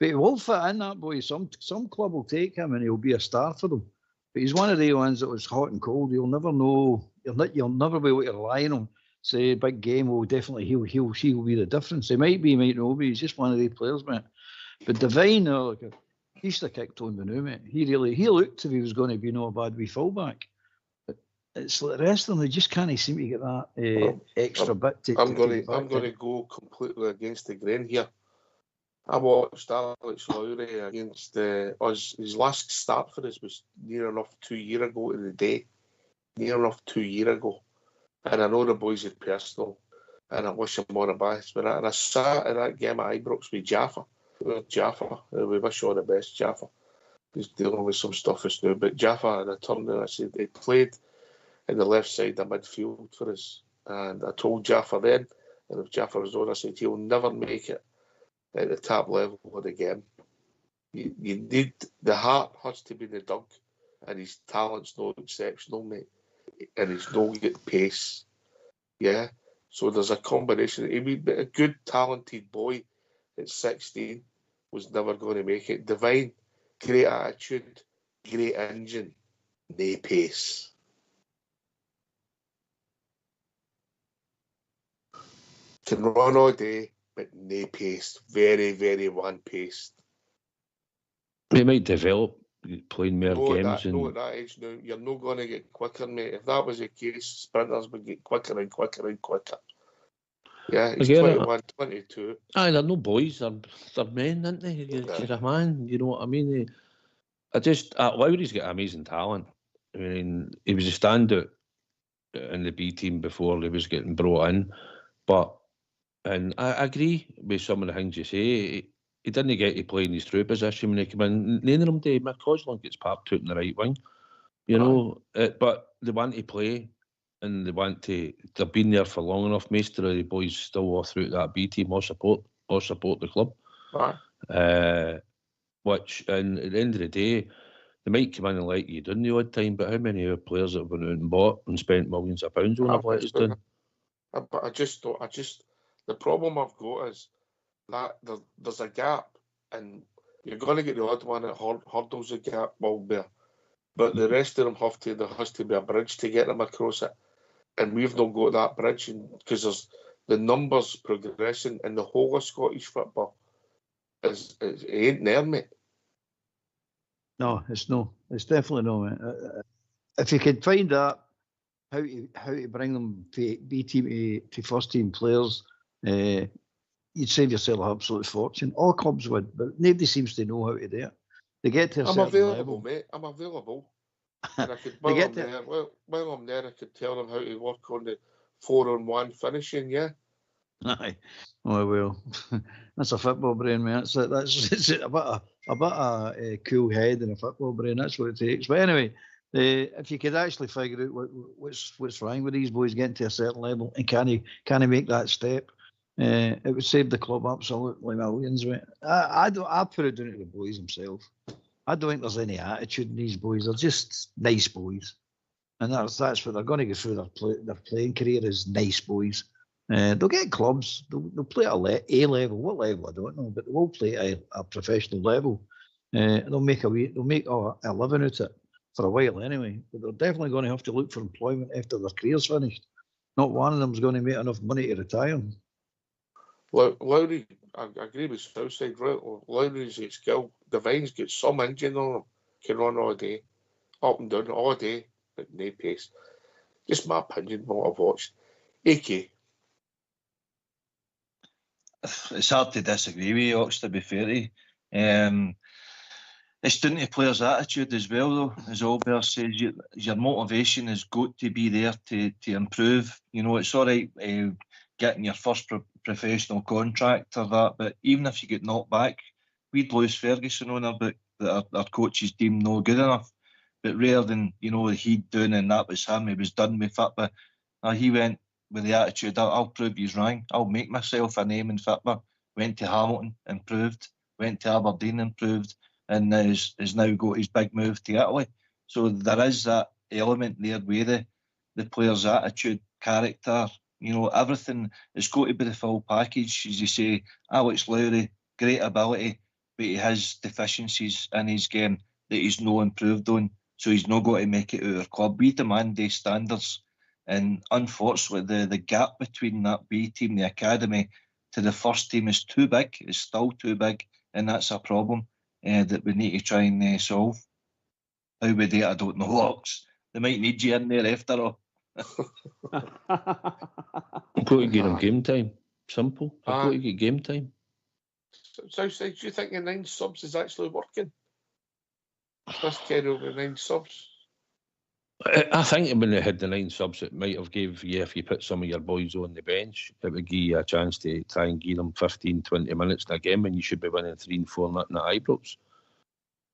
But he will fit in, that boy. Some club will take him and he'll be a star for them. But he's one of the ones that was hot and cold. You'll never know. You'll never be able to rely on him. Say big game, definitely he'll be the difference. He might be, might not be. He's just one of the players, mate. But Devine, he's the kick Tony Benu, mate. He looked if he was going to be no bad wee fullback. But it's like the rest of them, they just can't seem to get that extra bit. I'm going to go completely against the grain here. I watched Alex Lowry against us. His last start for us was near enough 2 years ago to the day. Near enough 2 years ago. And I know the boys are personal, and I wish him all the best. But I sat in that game at Ibrox with Jaffa. We wish all the best, Jaffa. He's dealing with some stuff just now. But Jaffa, in a tournament, I said he played in the left side of midfield for us. And I told Jaffa then, and if Jaffa was on, I said he'll never make it at the top level of the game. You need, the heart has to be in the dug, and his talent's not exceptional, mate. And he's no get pace. Yeah. So there's a combination. He would be a good, talented boy at 16, was never going to make it. Devine, great attitude, great engine, no pace. Can run all day, but no pace. Very, very one-paced. He might develop playing more games. No, at that age now, you're not going to get quicker, mate. If that was the case, sprinters would get quicker and quicker and quicker. Yeah, he's 21, 22. Aye, they're no boys. They're men, aren't they? You're a man, you know what I mean? Lowry's got amazing talent. I mean, he was a standout in the B team before he was getting brought in. And I agree with some of the things you say. He didn't get to play in his true position when he came in. None of them did. McCausland gets parked out in the right wing, you know. But they want to play, and they've been there for long enough. Most of the boys still all through that B team or support the club. Which, and at the end of the day, they might come in and let you down the odd time. But how many of our players that have been out and bought and spent millions of pounds on have let us down? But I just the problem I've got is that there's a gap, and you're going to get the odd one that hurdles the gap, but the rest of them there has to be a bridge to get them across it, and we've not got that bridge, because there's the numbers progressing in the whole of Scottish football. It ain't there, mate. No, it's no. It's definitely no, mate. If you could find out how to bring them to B team to first team players, you'd save yourself an absolute fortune. All clubs would, but nobody seems to know how to do it. They get to a certain available, level. Mate. I'm available. And I could, while I'm there, I could tell them how to work on the 4-on-1 finishing, yeah? Aye. Oh, well, that's a football brain, mate. It's a bit of cool head and a football brain. That's what it takes. But anyway, if you could actually figure out what's wrong with these boys getting to a certain level and can he make that step, it would save the club absolutely millions. Mate. I put it down to the boys themselves. I don't think there's any attitude in these boys. They're just nice boys, and that's what they're going to go through their playing career as nice boys. They'll get clubs. They'll play at A level. What level I don't know, but they will play at a professional level. They'll make a living out of it for a while anyway. But they're definitely going to have to look for employment after their career's finished. Not one of them's going to make enough money to retire. Lowry, I agree with Southside. Lowry's got skill. Devine's got some engine on him. Can run all day, up and down all day, but no pace. Just my opinion, what I've watched. AK. It's hard to disagree with you, Ox, to be fair to you. It's down to players' attitude as well, though. As Albert says, your motivation has got to be there to improve. You know, it's all right getting your first professional contract or that, but even if you get knocked back, we'd lose Ferguson on our book that our coaches deemed no good enough. But rather than, he'd done and that was him, he was done with football. He went with the attitude, I'll prove he's wrong. I'll make myself a name in football. Went to Hamilton, improved. Went to Aberdeen, improved. And has now got his big move to Italy. So there is that element there with the player's attitude, character, everything. It's got to be the full package. As you say, Alex Lowry, great ability, but he has deficiencies in his game that he's no improved on. so he's not got to make it out of club. We demand these standards, and unfortunately the gap between that B team, the academy, to the first team is too big. It's still too big, and that's a problem that we need to try and solve. How we do it, I don't know, Ox. They might need you in there after all. I've got to get him game time. Simple. I've got to get game time. Southside, do you think the 9 subs is actually working? Chris Carroll with 9 subs? I think when they had the 9 subs, it might have gave you, if you put some of your boys on the bench, it would give you a chance to try and give them 15, 20 minutes in a game when you should be winning 3-4 in the Ibrox.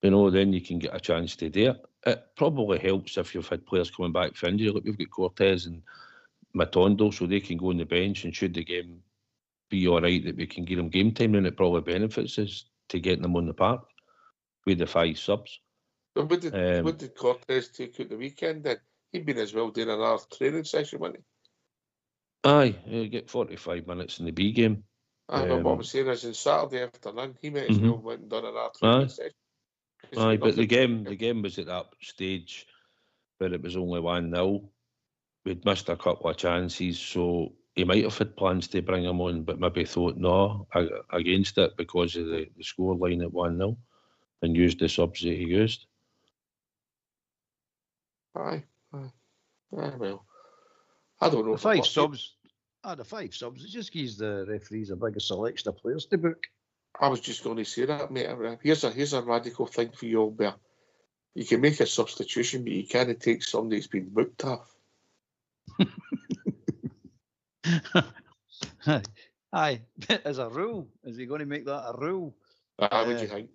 You know, then you can get a chance to do it. It probably helps if you've had players coming back for injury. Like we've got Cortez and Matondo, so they can go on the bench, and should the game be all right, that we can give them game time, then it probably benefits us to getting them on the park with the 5 subs. But what did Cortez take out the weekend then? He'd been as well doing another training session, wouldn't he? Aye, he'll get 45 minutes in the B game. But what I'm saying is, on Saturday afternoon, he might as well went and done another training session. Aye, but the game was at that stage where it was only 1-0. We'd missed a couple of chances, so he might have had plans to bring him on, but maybe thought no against it because of the scoreline at 1-0, and used the subs that he used. Aye. Well, I don't know. The 5 subs. The 5 subs. It just gives the referees a bigger selection of players to book. I was just going to say that, mate. Here's a radical thing for you, Albert. You can make a substitution, but you can't take somebody that's been booked off. Aye, as a rule. Is he going to make that a rule? What do you think?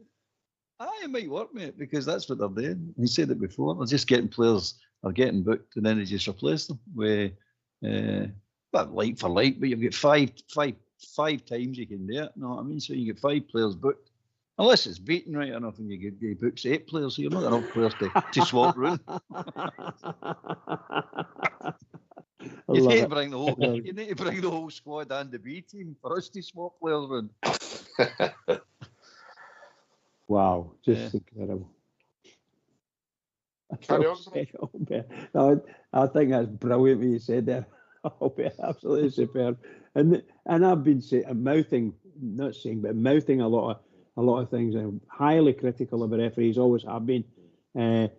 Aye, it might work, mate, because that's what they're doing. He said it before. They're just getting players, are getting booked, and then they just replace them with, like for like. But you've got five times you can do it. You know what I mean? So you get 5 players booked, unless it's beaten right enough, and you books 8 players. So you're not enough players to swap round. You need to bring the whole squad and the B team for us to swap players around. Wow, just incredible. Carry on. I think that's brilliant what you said there. Absolutely superb. And I've been mouthing a lot of things. I'm highly critical of the referees, always have been, and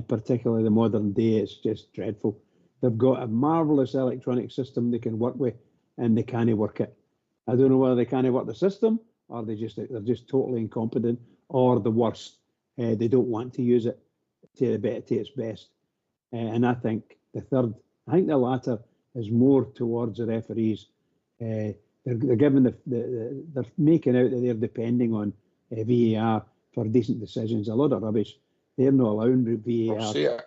particularly the modern day. It's just dreadful. They've got a marvellous electronic system they can work with, and they can't work it. I don't know whether they can't work the system, or they're just totally incompetent, or the worst, they don't want to use it to its best. And I think the latter is more towards the referees. They're giving they're making out that they're depending on VAR for decent decisions. A lot of rubbish. They're not allowing VAR.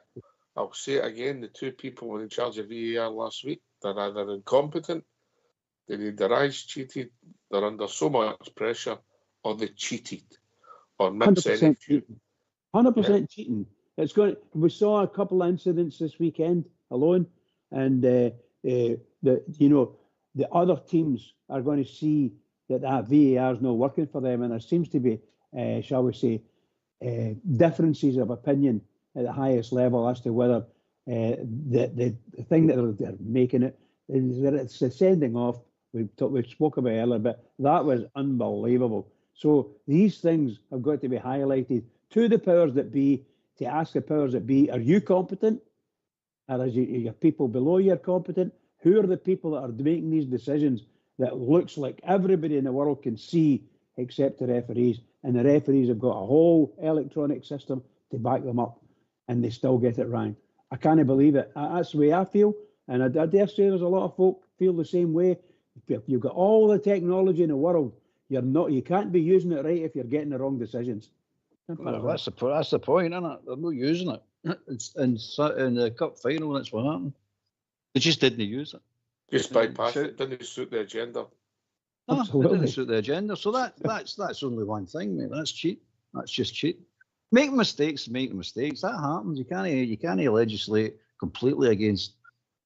I'll say it again. The 2 people were in charge of VAR last week. They're either incompetent, they need their eyes cheated, they're under so much pressure, or they cheated. Or 100% cheating. 100% cheating. It's going. We saw a couple of incidents this weekend alone, and the other teams are going to see that VAR is not working for them, and there seems to be, shall we say, differences of opinion at the highest level as to whether the thing that they're making it is that it's sending off. We spoke about it earlier, but that was unbelievable. So these things have got to be highlighted to the powers that be, to ask the powers that be, are you competent? Are your people below you competent? Who are the people that are making these decisions that looks like everybody in the world can see except the referees? And the referees have got a whole electronic system to back them up, and they still get it wrong. I can't believe it. That's the way I feel, and I dare say there's a lot of folk feel the same way. You've got all the technology in the world. You can't be using it right if you're getting the wrong decisions. Well, that's the point, isn't it? They're not using it. In the cup final, that's what happened. They just didn't use it. Just bypass it. Didn't suit the agenda. No, it didn't suit the agenda. So that's only one thing, mate. That's cheat. That's just cheat. Make mistakes. That happens. You can't legislate completely against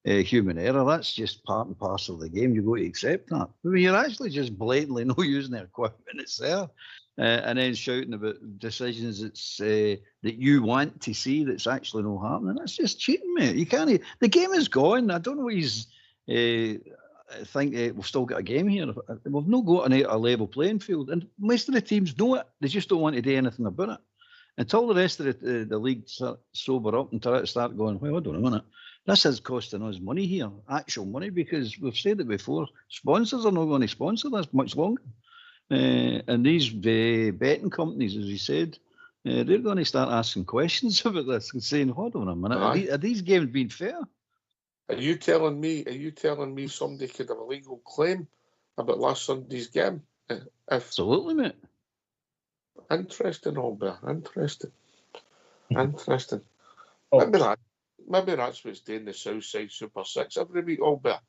human error. That's just part and parcel of the game. You've got to accept that. I mean, you're actually just blatantly not using the equipment. It's there. And then shouting about decisions that you want to see that's actually not happening. That's just cheating, mate. You can't. The game is gone. I don't know what he's think we've still got a game here. We've not got a level playing field, and most of the teams know it. They just don't want to do anything about it until the rest of the league sober up and try to start going, well, hold on a minute. This is costing us money here, actual money, because we've said it before. Sponsors are not going to sponsor this much longer. And these betting companies, as you said, they're going to start asking questions about this and saying, hold on a minute, are these games being fair? Are you telling me somebody could have a legal claim about last Sunday's game? Absolutely, mate. Interesting, Albert. Interesting. Oh. Maybe that's what's doing the Southside Super 6 every week, Albert.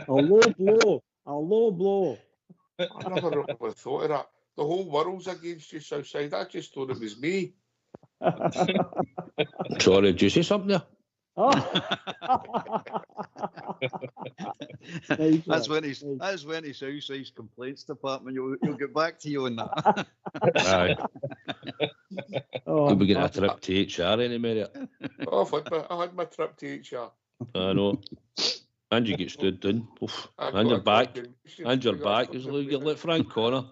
A low blow. I never really thought of that. The whole world's against you, Southside. I just thought it was me. Sorry, did you say something there? That's when he's Southside's complaints department. You'll get back to you on that. Aye. You'll be getting a trip to HR any minute. Oh, I had my trip to HR. I know. And you get stood down. Oof. And your back is like Frank Connor.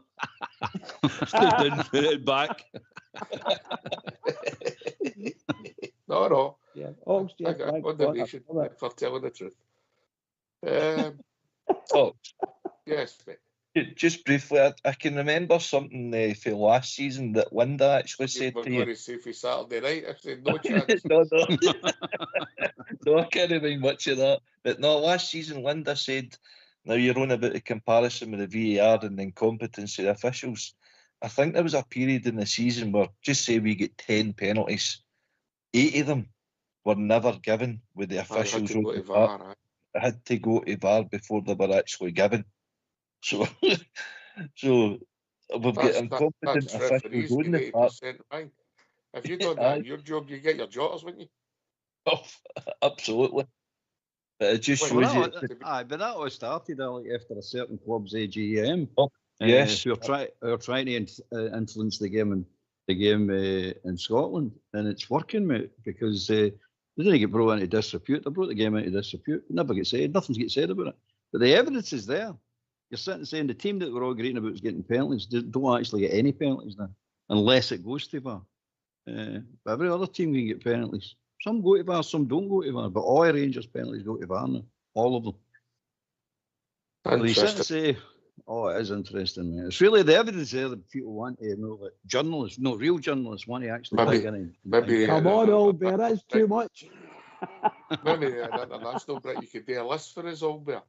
Stood down, put it back. No. Yeah. I got condemnation for telling the truth. Yes, mate. Just briefly, I can remember something for last season that Linda actually said to you. Going to say for Saturday night. I said no chance. No, I can't remember much of that. But no, last season Linda said, now you're on about the comparison with the VAR and the incompetency of the officials. I think there was a period in the season where, just say we get 10 penalties, 8 of them were never given with the officials. I had to go to VAR before they were actually given. So we've got incompetent officials on the park. Right. If you done that your job, you get your jotters, wouldn't you? Oh, absolutely. But it just shows you. Aye, but that all started after a certain club's AGM. Oh, yes. Who are trying to influence the game in Scotland, and it's working, mate, because they didn't get brought into disrepute. They brought the game into disrepute. Never get said. Nothing gets said about it. But the evidence is there. You're sitting saying the team that we're all agreeing about is getting penalties don't actually get any penalties now, unless it goes to VAR. But every other team can get penalties. Some go to VAR, some don't go to VAR. But all Rangers penalties go to VAR now. All of them. So you sit and say, oh, it is interesting, mate. It's really the evidence there that people want to know, that journalists, no real journalists, want to actually dig in. Come on, Albert, that's too much. Maybe an international break, you could do a list for us, Albert.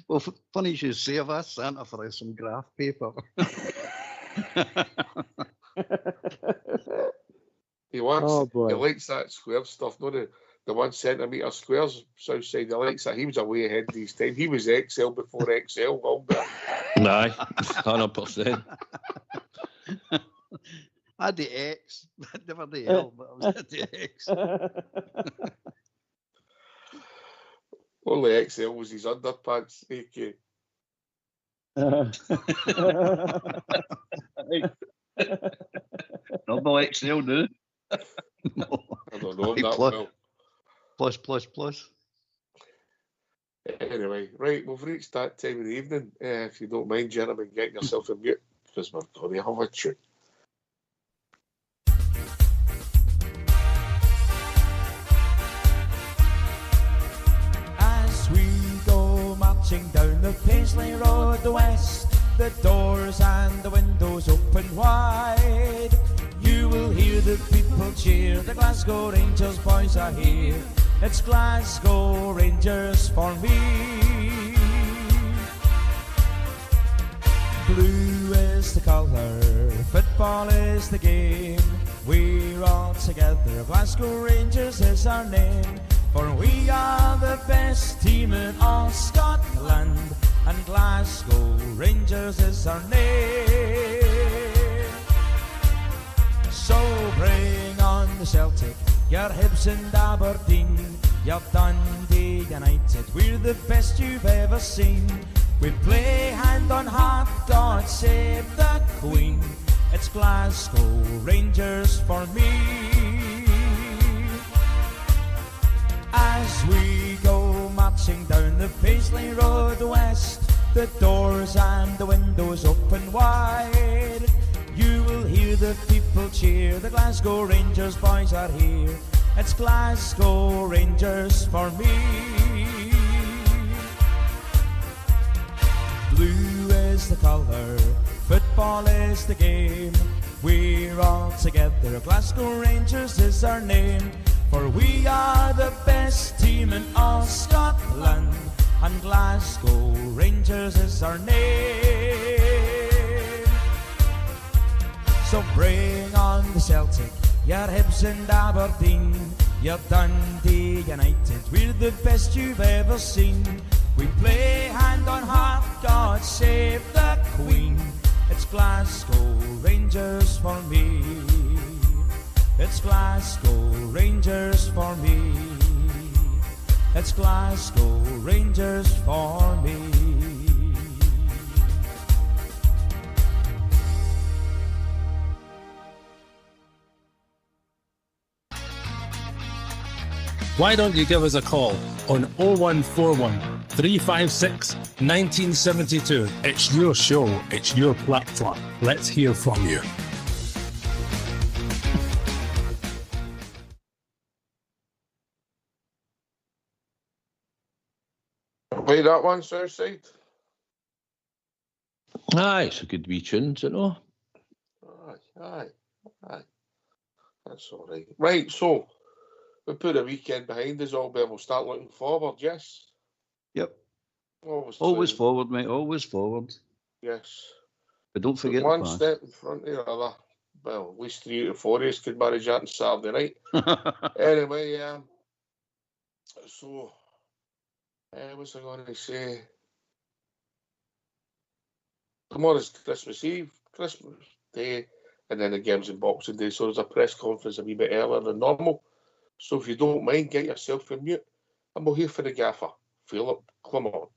Well, funny you should say, I've asked Santa for some graph paper. He likes that square stuff, not the 1 centimetre squares, Southside. He likes that. He was way ahead of his time. He was XL before XL, Albert. Aye, 100%. I had the X, never the L, but I was at the X. Only XL was his underpants, AK. Double XL, no? I don't know him that well. Plus. Anyway, right, we've reached that time of the evening. If you don't mind, gentlemen, getting yourself a mute, because we're going to have a tune. Down the Paisley Road, the west, the doors and the windows open wide. You will hear the people cheer, the Glasgow Rangers boys are here. It's Glasgow Rangers for me. Blue is the colour, football is the game. We're all together, Glasgow Rangers is our name. For we are the best team in all Scotland, and Glasgow Rangers is our name. So bring on the Celtic, your Hibs and Aberdeen, your Dundee United, we're the best you've ever seen. We play hand on heart, God save the Queen. It's Glasgow Rangers for me. As we go marching down the Paisley Road West, the doors and the windows open wide, you will hear the people cheer, the Glasgow Rangers boys are here. It's Glasgow Rangers for me. Blue is the colour, football is the game. We're all together, Glasgow Rangers is our name. For we are the best team in all Scotland, and Glasgow Rangers is our name. So bring on the Celtic, your Hibs and Aberdeen, your Dundee United, we're the best you've ever seen. We play hand on heart, God save the Queen. It's Glasgow Rangers for me. It's Glasgow Rangers for me. It's Glasgow Rangers for me. Why don't you give us a call on 0141 356 1972? It's your show, it's your platform. Let's hear from you. Play that one, Southside. Aye, it's a good wee tune, is it no? Aye. That's all right. Right, so we put a weekend behind us all, but we'll start looking forward, yes? Yep. Always Forward, mate. Always forward. Yes. But don't forget one the past. step in front of the other. Well, at least 3 out of 4 days could manage that on Saturday night. Anyway, so what's I going to say? Tomorrow's Christmas Eve, Christmas Day, and then the game's in Boxing Day. So there's a press conference a wee bit earlier than normal. So if you don't mind, get yourself on mute, and we'll hear from the gaffer. Philip, come on.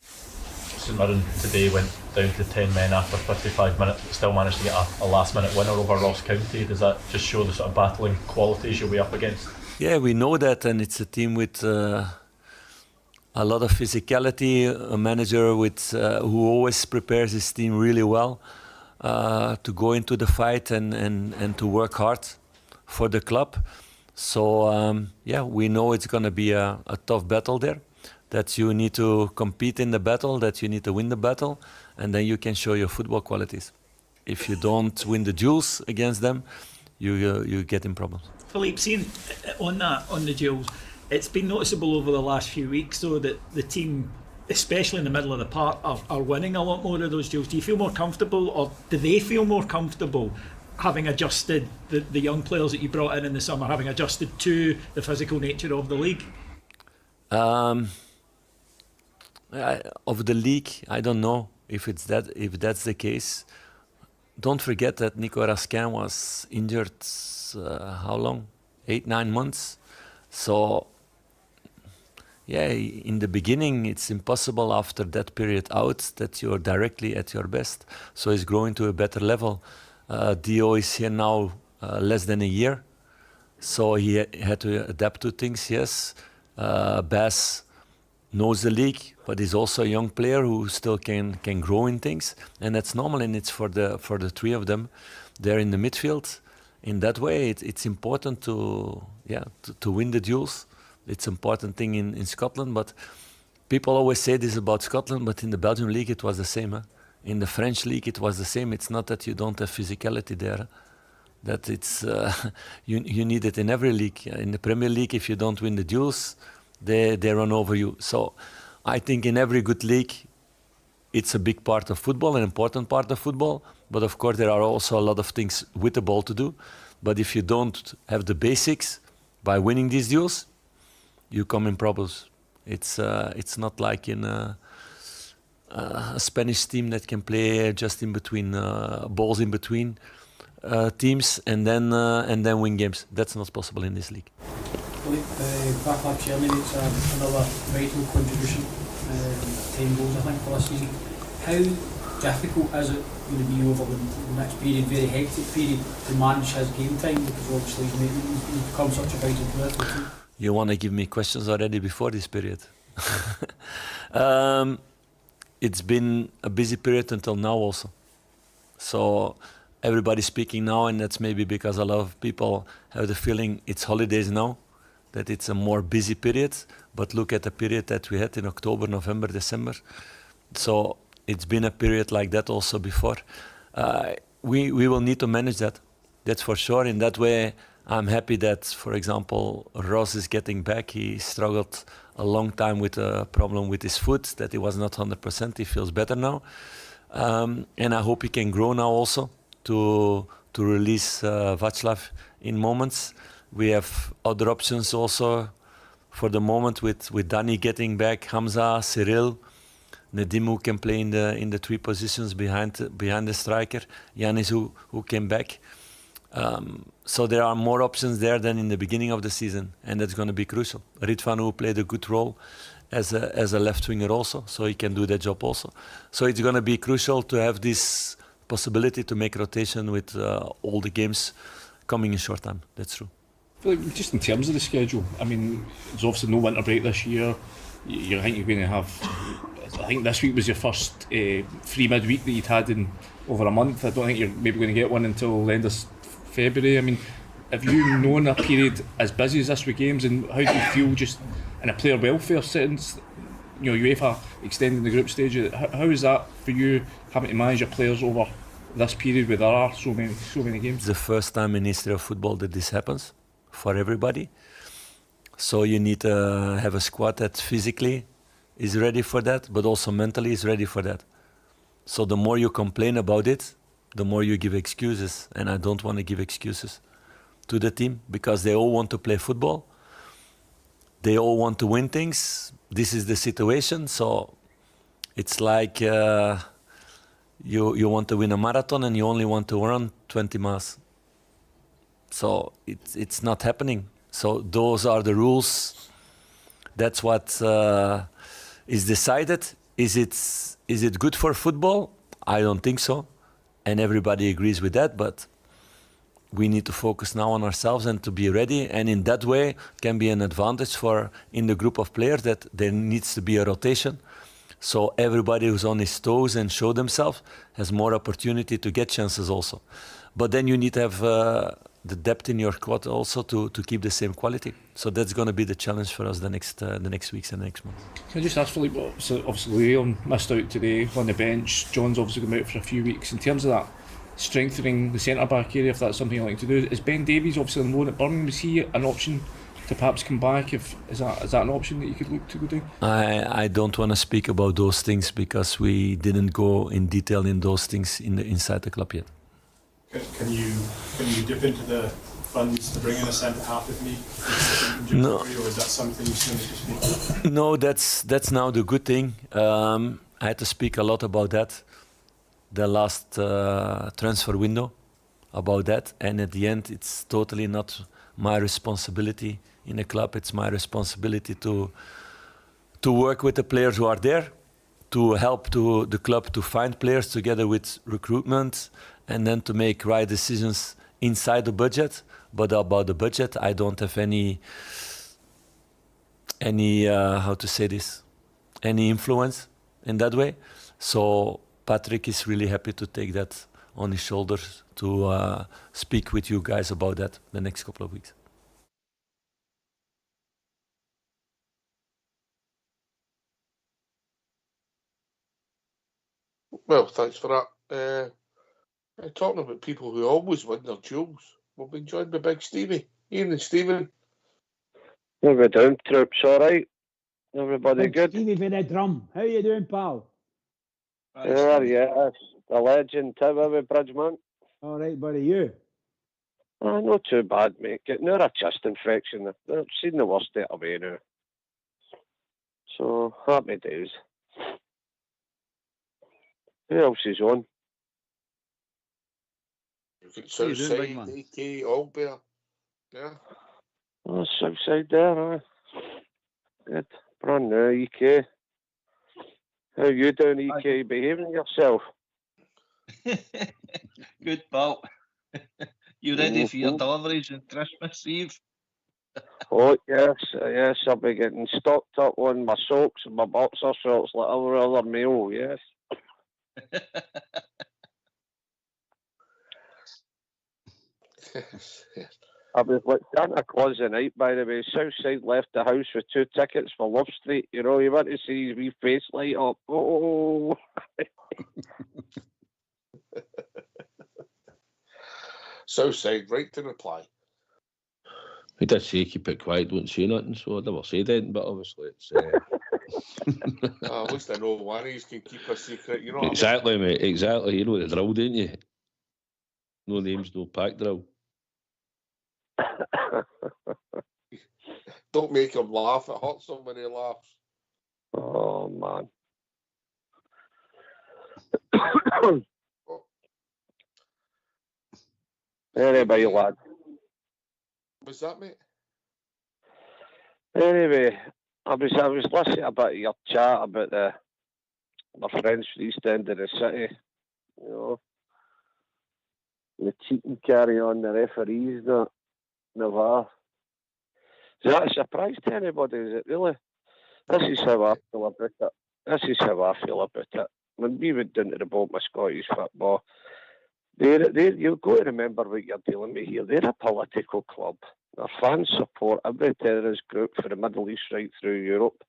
St Mirren today went down to 10 men after 55 minutes, but still managed to get a last-minute winner over Ross County. Does that just show the sort of battling qualities you'll be up against? Yeah, we know that, and it's a team with a lot of physicality, a manager with who always prepares his team really well to go into the fight and to work hard for the club. So, we know it's going to be a tough battle there, that you need to compete in the battle, that you need to win the battle, and then you can show your football qualities. If you don't win the duels against them, you get in problems. Philippe, seeing on the duels, it's been noticeable over the last few weeks, though, that the team, especially in the middle of the park, are winning a lot more of those duels. Do you feel more comfortable, or do they feel more comfortable having adjusted the young players that you brought in the summer, having adjusted to the physical nature of the league? Of the league, I don't know if that's the case. Don't forget that Nico Raskin was injured how long? 8-9 months. So in the beginning it's impossible after that period out that you're directly at your best. So he's growing to a better level. Dio is here now less than a year, so he had to adapt to things. Yes, Bass knows the league, but he's also a young player who still can grow in things, and that's normal. And it's for the three of them. They're in the midfield. In that way, it's important to win the duels. It's an important thing in Scotland. But people always say this about Scotland, but in the Belgian league it was the same. In the French league it was the same. It's not that you don't have physicality there. That it's you need it in every league. In the Premier League, if you don't win the duels, they run over you. So I think in every good league, it's a big part of football, an important part of football. But of course, there are also a lot of things with the ball to do. But if you don't have the basics by winning these duels, you come in problems. It's not like in a Spanish team that can play just in between, balls in between. teams and then win games. That's not possible in this league. Backup Cherny makes another vital contribution, 10 goals I think for this season. How difficult is it going to be over the next period, very hectic period, to manage his game time, because obviously he's become such a vital player to the team? You want to give me questions already before this period? It's been a busy period until now also. So everybody's speaking now, and that's maybe because a lot of people have the feeling it's holidays now, that it's a more busy period. But look at the period that we had in October, November, December. So it's been a period like that also before. We will need to manage that. That's for sure. In that way, I'm happy that, for example, Ross is getting back. He struggled a long time with a problem with his foot, that he was not 100%. He feels better now. And I hope he can grow now also to release Václav in moments. We have other options also for the moment with Danny getting back, Hamza, Cyril, Nedim who can play in the three positions behind the striker, Yanis who came back. So there are more options there than in the beginning of the season, and that's going to be crucial. Ridvan who played a good role as a left winger also, so he can do that job also. So it's going to be crucial to have this possibility to make rotation with all the games coming in short time. That's true. Just in terms of the schedule, I mean, there's obviously no winter break this year. I think you're going to have, I think this week was your first free midweek that you'd had in over a month. I don't think you're maybe going to get one until the end of February. I mean, have you known a period as busy as this with games, and how do you feel just in a player welfare sense? You know, UEFA extending the group stage. How is that for you, having to manage your players over this period where there are so many games? It's the first time in history of football that this happens for everybody. So you need to have a squad that physically is ready for that, but also mentally is ready for that. So the more you complain about it, the more you give excuses. And I don't want to give excuses to the team, because they all want to play football. They all want to win things. This is the situation. So it's like you want to win a marathon and you only want to run 20 miles. So it's not happening. So those are the rules. That's what is decided. Is it good for football? I don't think so. And everybody agrees with that, but we need to focus now on ourselves and to be ready. And in that way can be an advantage in the group of players that there needs to be a rotation. So everybody who's on his toes and show themselves has more opportunity to get chances also. But then you need to have the depth in your squad also to keep the same quality. So that's going to be the challenge for us the next weeks and next month. Can I just ask Philippe, so obviously Leon missed out today on the bench, John's obviously going out for a few weeks. In terms of that, strengthening the centre-back area, if that's something you like to do, is Ben Davies obviously on loan at Birmingham, is he an option to perhaps come back? Is that an option that you could look to go down? I don't want to speak about those things because we didn't go in detail in those things inside the club yet. Can you dip into the funds to bring in a centre half with me? No. Or is that something you still need to speak about? No, that's now the good thing. I had to speak a lot about that, the last transfer window, about that, and at the end it's totally not my responsibility in the club. It's my responsibility to work with the players who are there, to help the club to find players together with recruitment, and then to make right decisions inside the budget. But about the budget, I don't have any how to say this, any influence in that way. So Patrick is really happy to take that on his shoulders to speak with you guys about that the next couple of weeks. Well, thanks for that. Talking about people who always win their duels, we've been joined by Big Stevie. Evening, Stephen. How we doing, troops? All right? Everybody Big good? Stevie for the drum. How you doing, pal? Yeah, the legend, how are we, Bridgeman? All right, buddy, you? Not too bad, mate. Getting over a chest infection. I've seen the worst of it away now. So, happy days. Who else is on? Southside, AK, Albert. Yeah. Oh, Southside there, good. Brand new, EK. How you doing, EK? Behaving yourself? Good, pal. You ready for your deliveries on Christmas Eve? Oh, yes, yes. I'll be getting stocked up on my socks and my boxer shorts like every other male, yes. I was like Santa Claus the night, by the way. Southside left the house with 2 tickets for Love Street. You know, you want to see his wee face light up. Oh. Southside, right to reply. He did say keep it quiet, don't say nothing, so I never said anything, but obviously it's... At least I know one of you can keep a secret, you know what exactly, mate, exactly. You know the drill, don't you? No names, no pack drill. Don't make him laugh. It hurts him when he laughs. Oh, man. Anyway, lad. What's that, mate? Anyway, I was listening a bit of your chat about my friends from the East End of the city. You know, the cheating carry on, the referees, the VAR. Is that a surprise to anybody? Is it really? This is how I feel about it. This is how I feel about it. When we went down to the bottom of Scottish football, you've got to remember what you're dealing with here. They're a political club. Their fans support every terrorist group for the Middle East right through Europe.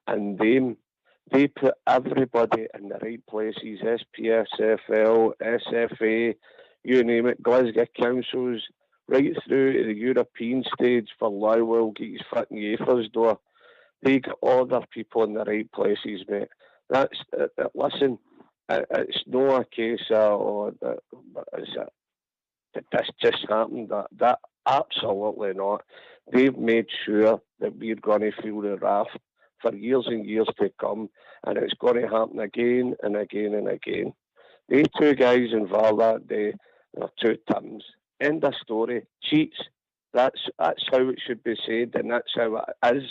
And they put everybody in the right places, SPSFL, SFA, you name it, Glasgow councils, right through to the European stage for Lowell, get his fucking Yafers door. They got all their people in the right places, mate. That's, listen, it's not a case of, this just happened. That absolutely not. They've made sure that we're going to feel the wrath for years and years to come, and it's going to happen again and again and again. They 2 guys involved that day, they're 2 Tims. End of story. Cheats. That's how it should be said, and that's how it is.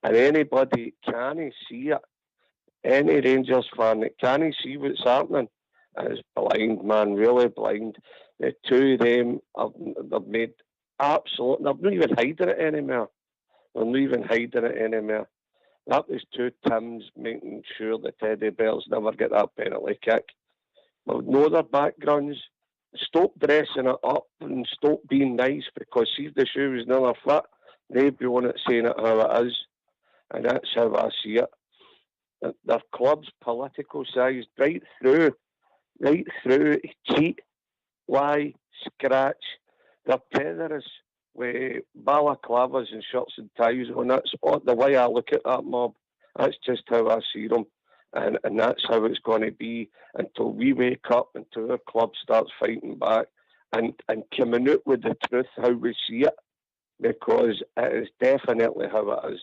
And anybody can see it. Any Rangers fan that can see what's happening is blind, man, really blind. The 2 of them they've made absolute. They're not even hiding it anymore. They're not even hiding it anymore. That was 2 Tims making sure that Teddy Bells never get that penalty kick. But know their backgrounds. Stop dressing it up and stop being nice, because see if the shoe was never fit, they'd be on it saying it how it is. And that's how I see it. Their club's political sized right through, cheat, lie, scratch. They're terrorists with balaclavas and shirts and ties on. That's the way I look at that mob. That's just how I see them. And that's how it's going to be until we wake up, until our club starts fighting back and coming out with the truth, how we see it, because it is definitely how it is.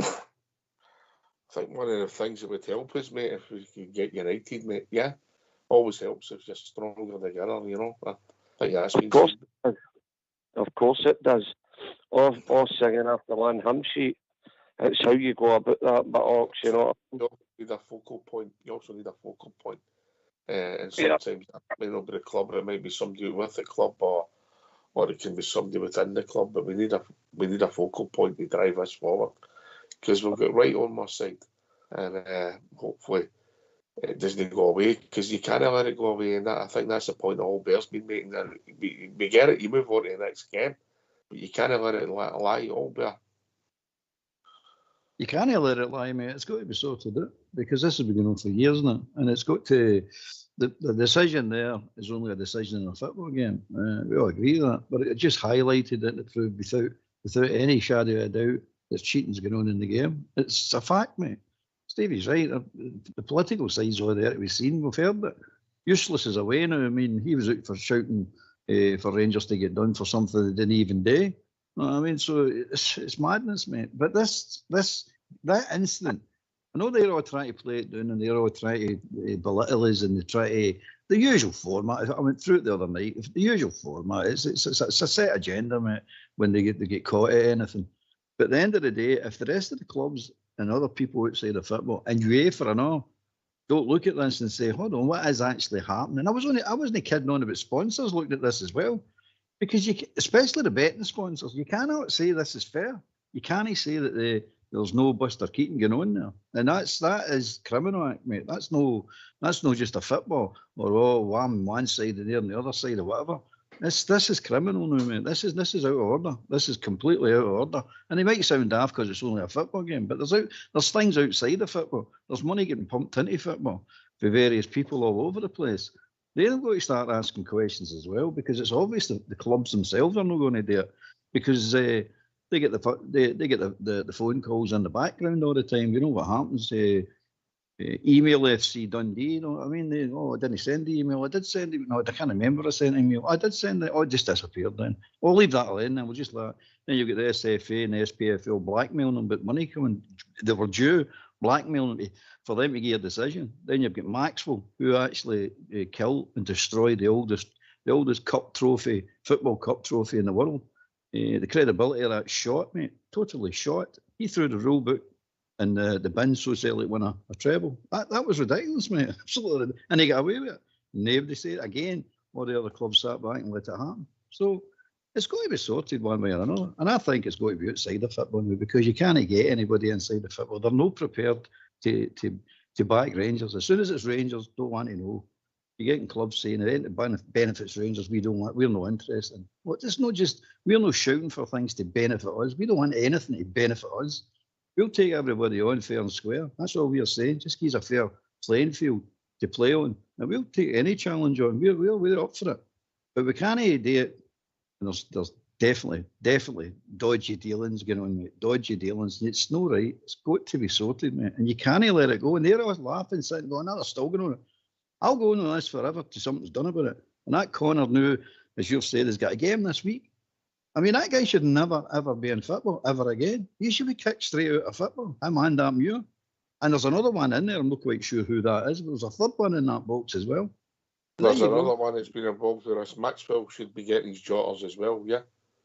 I think one of the things that would help us, mate, if we could get united, mate, yeah, always helps if you're stronger together, you know. I think that's been said. Of course it does. Or singing after one hymn sheet. It's how you go about that, but you know. You need a focal point. You also need a focal point. And sometimes that may not be the club, it might be somebody with the club, or it can be somebody within the club. But we need a focal point to drive us forward, because we've got right on my side, and hopefully it doesn't go away, because you can't let it go away. And I think that's the point the whole Bears been making. That we get it, you move on to the next game, but you can't let it lie all Bear. You can't let it lie, mate. It's got to be sorted out, because this has been going on for years now, and it's got to. The decision there is only a decision in a football game. We all agree with that, but it just highlighted it without any shadow of a doubt that cheating's going on in the game. It's a fact, mate. Stevie's right. The political side's all there to be seen. We've heard it. Useless is away now. I mean, he was out for shouting for Rangers to get done for something they didn't even do. You know what I mean? So it's madness, mate. But that incident, I know they're all trying to play it down, and they're all trying to belittle us, and they try to the usual format. I went through it the other night. The usual format. It's a set agenda, mate, when they get caught at anything. But at the end of the day, if the rest of the clubs and other people outside of football and UEFA and all don't look at this and say, hold on, what is actually happening? I wasn't kidding on about sponsors looking at this as well, because especially the betting sponsors, you cannot say this is fair. You can't say that there's no Buster Keaton going on there, and that is criminal act, mate. That's no just a football or I'm one side and they're on the other side or whatever. This is criminal now, mate. This is out of order. This is completely out of order. And it might sound daft because it's only a football game, but there's things outside of football. There's money getting pumped into football for various people all over the place. They're going to start asking questions as well, because it's obvious that the clubs themselves are not going to do it, because they get the phone calls in the background all the time. You know what happens? Email FC Dundee, you know what I mean? I didn't send the email. I did send it. No, I can't remember I sent an email. I did send it. Oh, it just disappeared then. We'll leave that alone then. We'll just let. Then you get the SFA and the SPFL blackmailing them, but money coming. They were due blackmailing them for them to get a decision. Then you've got Maxwell, who actually killed and destroyed the oldest football cup trophy in the world. The credibility of that shot, mate, totally shot. He threw the rule book and the bin so Celtic won a treble. That was ridiculous, mate. Absolutely. And he got away with it. Nobody said it again. All the other clubs sat back and let it happen. So it's got to be sorted one way or another. And I think it's going to be outside of football now, because you can't get anybody inside the football. They're not prepared to back Rangers. As soon as it's Rangers, don't want to know. You're getting clubs saying it benefits Rangers, we're no interested in. Well, it's not just, we're not shouting for things to benefit us. We don't want anything to benefit us. We'll take everybody on fair and square. That's all we're saying. Just give us a fair playing field to play on. And we'll take any challenge on. We're up for it. But we can't do it. And there's definitely dodgy dealings going on, mate. Dodgy dealings. And it's no right. It's got to be sorted, mate. And you can't let it go. And they're always laughing, sitting going, they're still going on it. I'll go on this forever till something's done about it. And that Connor now, as you've said, has got a game this week. I mean, that guy should never, ever be in football, ever again. He should be kicked straight out of football. Him and that Muir. And there's another one in there. I'm not quite sure who that is, but there's a third one in that box as well. There's another one that's been involved with us. Maxwell should be getting his jotters as well, yeah?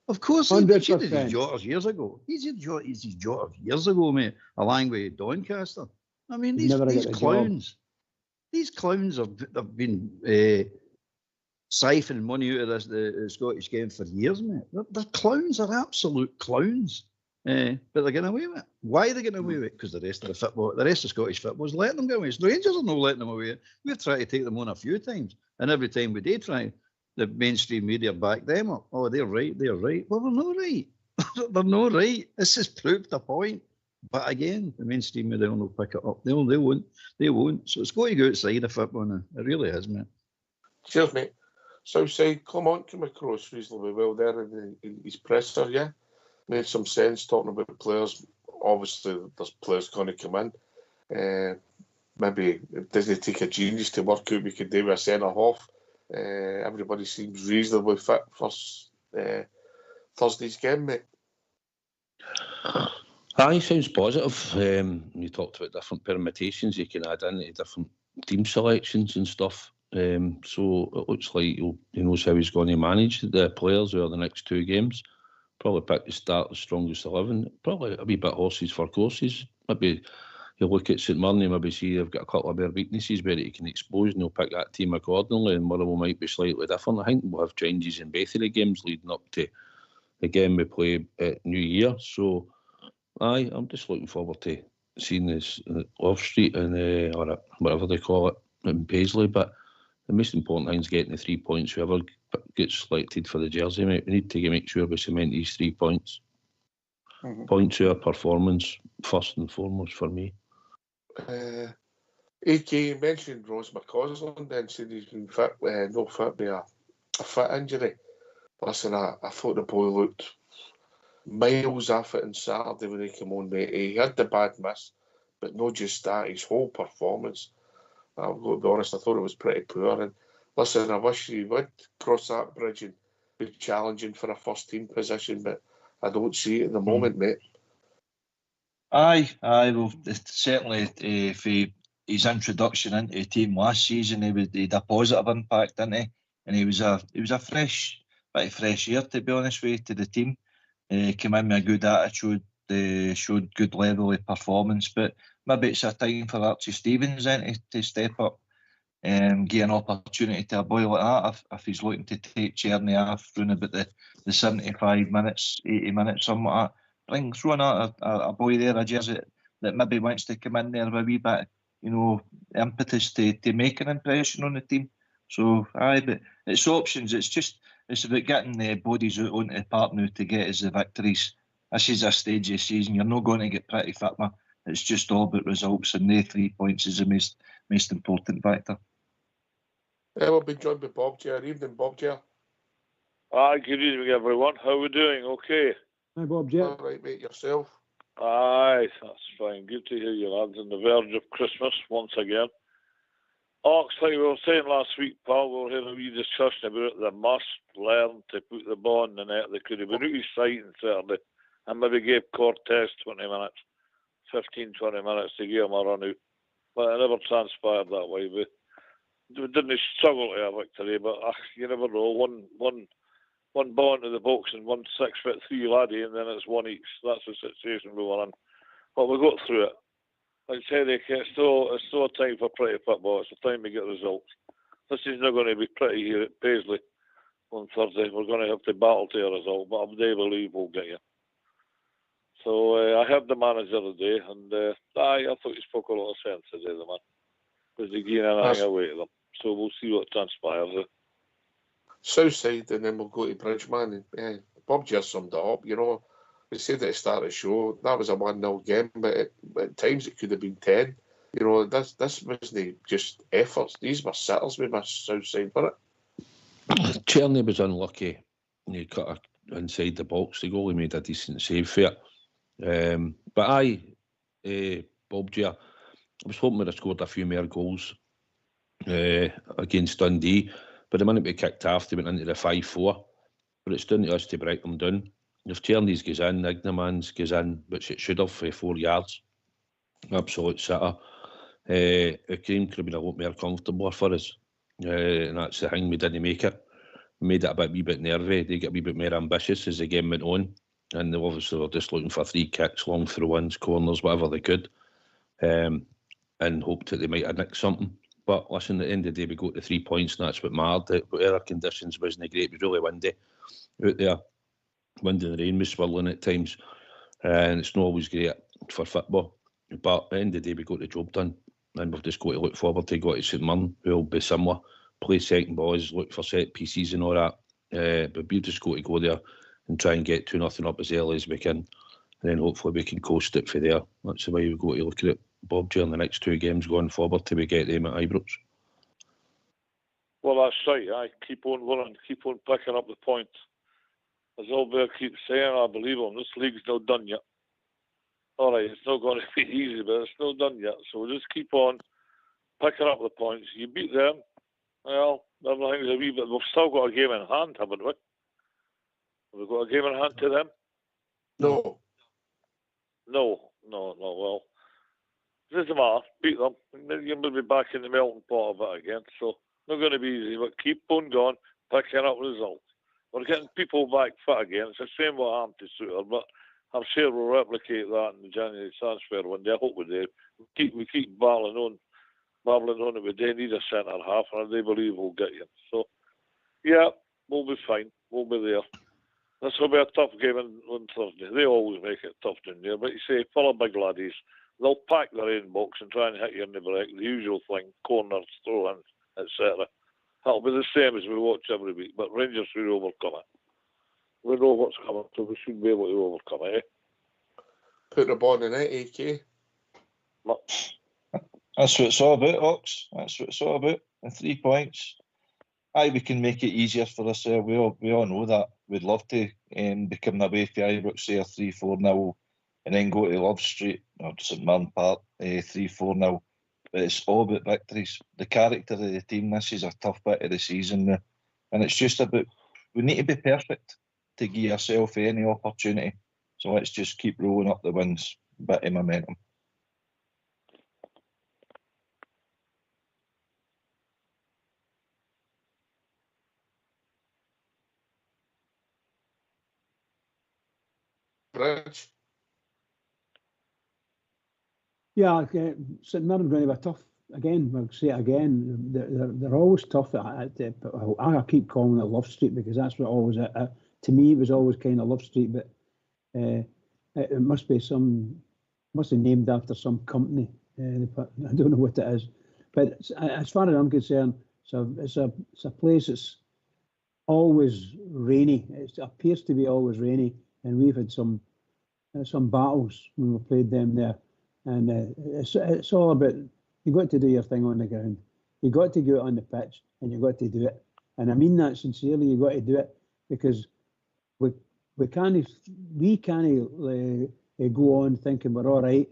Of course, he did his jotters years ago. He's his jotters years ago, mate, along with Doncaster. I mean, these clowns. These clowns have been siphoning money out of the Scottish game for years, mate. They're clowns. They're absolute clowns. But they're getting away with it. Why are they getting away with it? Because the rest of Scottish football is letting them get away. The Rangers are not letting them away. We've tried to take them on a few times, and every time we do try, the mainstream media back them up. Oh, they're right. Well, they're not right. They're not right. This has proved the point. But again, the mainstream media will not pick it up. They won't. So it's going to go outside of football now. It really is, mate. Cheers, mate. Southside, Clement came across reasonably well there in his presser, yeah? Made some sense talking about players. Obviously, there's players going to come in. Maybe it doesn't take a genius to work out we could do with a centre-half. Everybody seems reasonably fit for Thursday's game, mate. Aye, sounds positive. You talked about different permutations you can add into different team selections and stuff. So it looks like he knows how he's going to manage the players over the next two games. Probably pick the start the strongest 11. Probably a wee bit horses for courses. Maybe he'll look at St Mirren, maybe see they've got a couple of their weaknesses where he can expose, and he'll pick that team accordingly, and Motherwell might be slightly different. I think we'll have changes in both of the games leading up to the game we play at New Year. So aye, I'm just looking forward to seeing this Love Street and or whatever they call it in Paisley. But the most important thing is getting the 3 points. Whoever gets selected for the jersey, mate, we need to make sure we cement these 3 points. Mm-hmm. Point to our performance first and foremost for me. AK mentioned Ross McCausland then said he's been fit, no fit by a foot injury. Listen, I thought the boy looked miles off it on Saturday when he came on, mate. He had the bad miss, but not just that, his whole performance. I've got to be honest, I thought it was pretty poor. And listen, I wish he would cross that bridge and be challenging for a first team position, but I don't see it at the moment, mate. Aye, well, certainly if he his introduction into the team last season, he had a positive impact, didn't he? And he was a bit of fresh air, to be honest with you, to the team. Came in with a good attitude, showed good level of performance, but maybe it's a time for Archie Stevens then to step up and give an opportunity to a boy like that if he's looking to take Cherny off around about the 75 minutes, 80 minutes, something like that. Throw a boy there, a jersey that maybe wants to come in there with a wee bit, impetus to make an impression on the team. So, but it's options. It's about getting the bodies out onto the park now to get us the victories. This is a stage of the season. You're not going to get pretty fit, man. It's just all about results, and the 3 points is the most important factor. We'll be joined by Bob J. Evening, Bob J. Good evening, everyone. How are we doing? Okay. Hi, Bob J. All right, mate, yourself? Aye, that's fine. Good to hear you, lads, on the verge of Christmas once again. Ox, like we were saying last week, pal, we were having a wee discussion about it. They must learn to put the ball in the net. They could have been out of sight on Saturday and maybe gave Cortez 20 minutes, 15, 20 minutes to give him a run out. But it never transpired that way. We didn't struggle to a victory, but you never know. One ball into the box and 1 6'3" laddie, and then it's one each. That's the situation we were in. But we got through it. Like I said, it's no a time for pretty football. It's a time to get results. This is not going to be pretty here at Paisley on Thursday. We're going to have to battle to a result, but I do believe we'll get you. So I heard the manager today, and I thought he spoke a lot of sense today, the man. Because they gave anything away to them. So we'll see what transpires. Southside, and then we'll go to Bridgeman. And Bob just summed it up. We said at the start of the show that was a 1-0 game, but at times it could have been 10. This wasn't just efforts. These were sitters we missed Southside, wasn't it? Cherny was unlucky. He cut inside the box. The goalie made a decent save for it. But Bob J, I was hoping we'd have scored a few more goals against Dundee. But the minute we kicked off, they went into the 5-4. But it's down to us to break them down. If Tierney's goes in, Ignaman's goes in, which it should have for 4 yards. Absolute sitter. The game could have been a lot more comfortable for us. And that's the thing, we didn't make it. We made it a wee bit nervy. They get a wee bit more ambitious as the game went on. And they obviously were just looking for free kicks, long throw-ins, corners, whatever they could. And hoped that they might have nicked something. But listen, at the end of the day, we got the 3 points, and that's what mattered. The weather conditions wasn't great. It was really windy out there. Wind and rain was swirling at times. And it's not always great for football. But at the end of the day, we got the job done. And we've just got to look forward to go to St Mirren, who will be similar. Play second balls, look for set pieces and all that. But we've just got to go there and try and get 2-0 up as early as we can. And then hopefully we can coast it for there. That's the way we've got to look at it, Bob, during the next 2 games going forward till we get them at Ibrox. Well, that's right. I keep on running, keep on picking up the points. As Albert keeps saying, I believe him, this league's not done yet. All right, it's not going to be easy, but it's not done yet. So we'll just keep on picking up the points. You beat them, well, everything's a wee bit. We've still got a game in hand, haven't we? Have we got a game in hand to them? No. Well, it doesn't matter. Beat them. You'll be back in the melting pot of it again. So not going to be easy, but keep on going, picking up results. We're getting people back fit again. It's a shame what happened to Suter, but I'm sure we'll replicate that in the January transfer window. I hope we do. We keep battling on that we do need a centre half, and I do believe we'll get you. So, yeah, we'll be fine. We'll be there. This will be a tough game on Thursday. They always make it tough down there, but you say, full of big laddies. They'll pack their own box and try and hit you in the break. The usual thing, corners, throw-ins, etc. That'll be the same as we watch every week, but Rangers will overcome it. We know what's coming, so we should be able to overcome it, Put the ball in the net, AK. That's what it's all about, Ox. That's what it's all about. The 3 points. We can make it easier for ourselves. We all know that. We'd love to be coming away for Ibrox, say a 3-4-0, and then go to Love Street or St Mirren Park, 3-4-0. But it's all about victories. The character of the team, this is a tough bit of the season, and it's just about, we need to be perfect to give ourselves any opportunity. So let's just keep rolling up the wins, bit of momentum. Bridge. Yeah, St Mirren going to be tough again. I'll say it again. They're always tough. I keep calling it Love Street because that's what always. To me, it was always kind of Love Street, but it must be named after some company. I don't know what it is, but as far as I'm concerned, it's a place that's always rainy. It appears to be always rainy, and we've had some battles when we played them there. And it's all about, you've got to do your thing on the ground. You've got to go out on the pitch and you've got to do it. And I mean that sincerely, you've got to do it because we can't go on thinking we're all right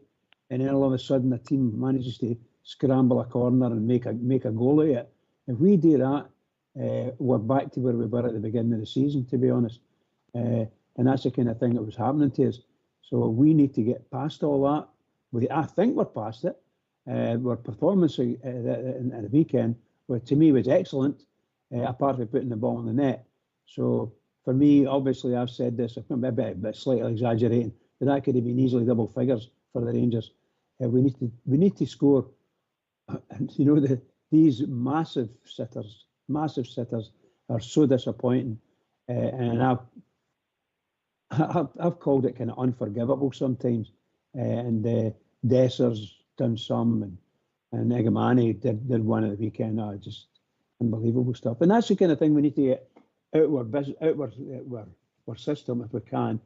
and then all of a sudden the team manages to scramble a corner and make a goal out of it. If we do that, we're back to where we were at the beginning of the season, to be honest. And that's the kind of thing that was happening to us. So we need to get past all that. I think we're past it. Our performance in the weekend, which to me was excellent, apart from putting the ball in the net. So for me, obviously, I've said this, I'm a bit slightly exaggerating, but that could have been easily double figures for the Rangers. We need to score. You know, these massive sitters are so disappointing, and I've called it kind of unforgivable sometimes. And Desser's done some, and Egamani did one at the weekend. Just unbelievable stuff. And that's the kind of thing we need to get out our system if we can.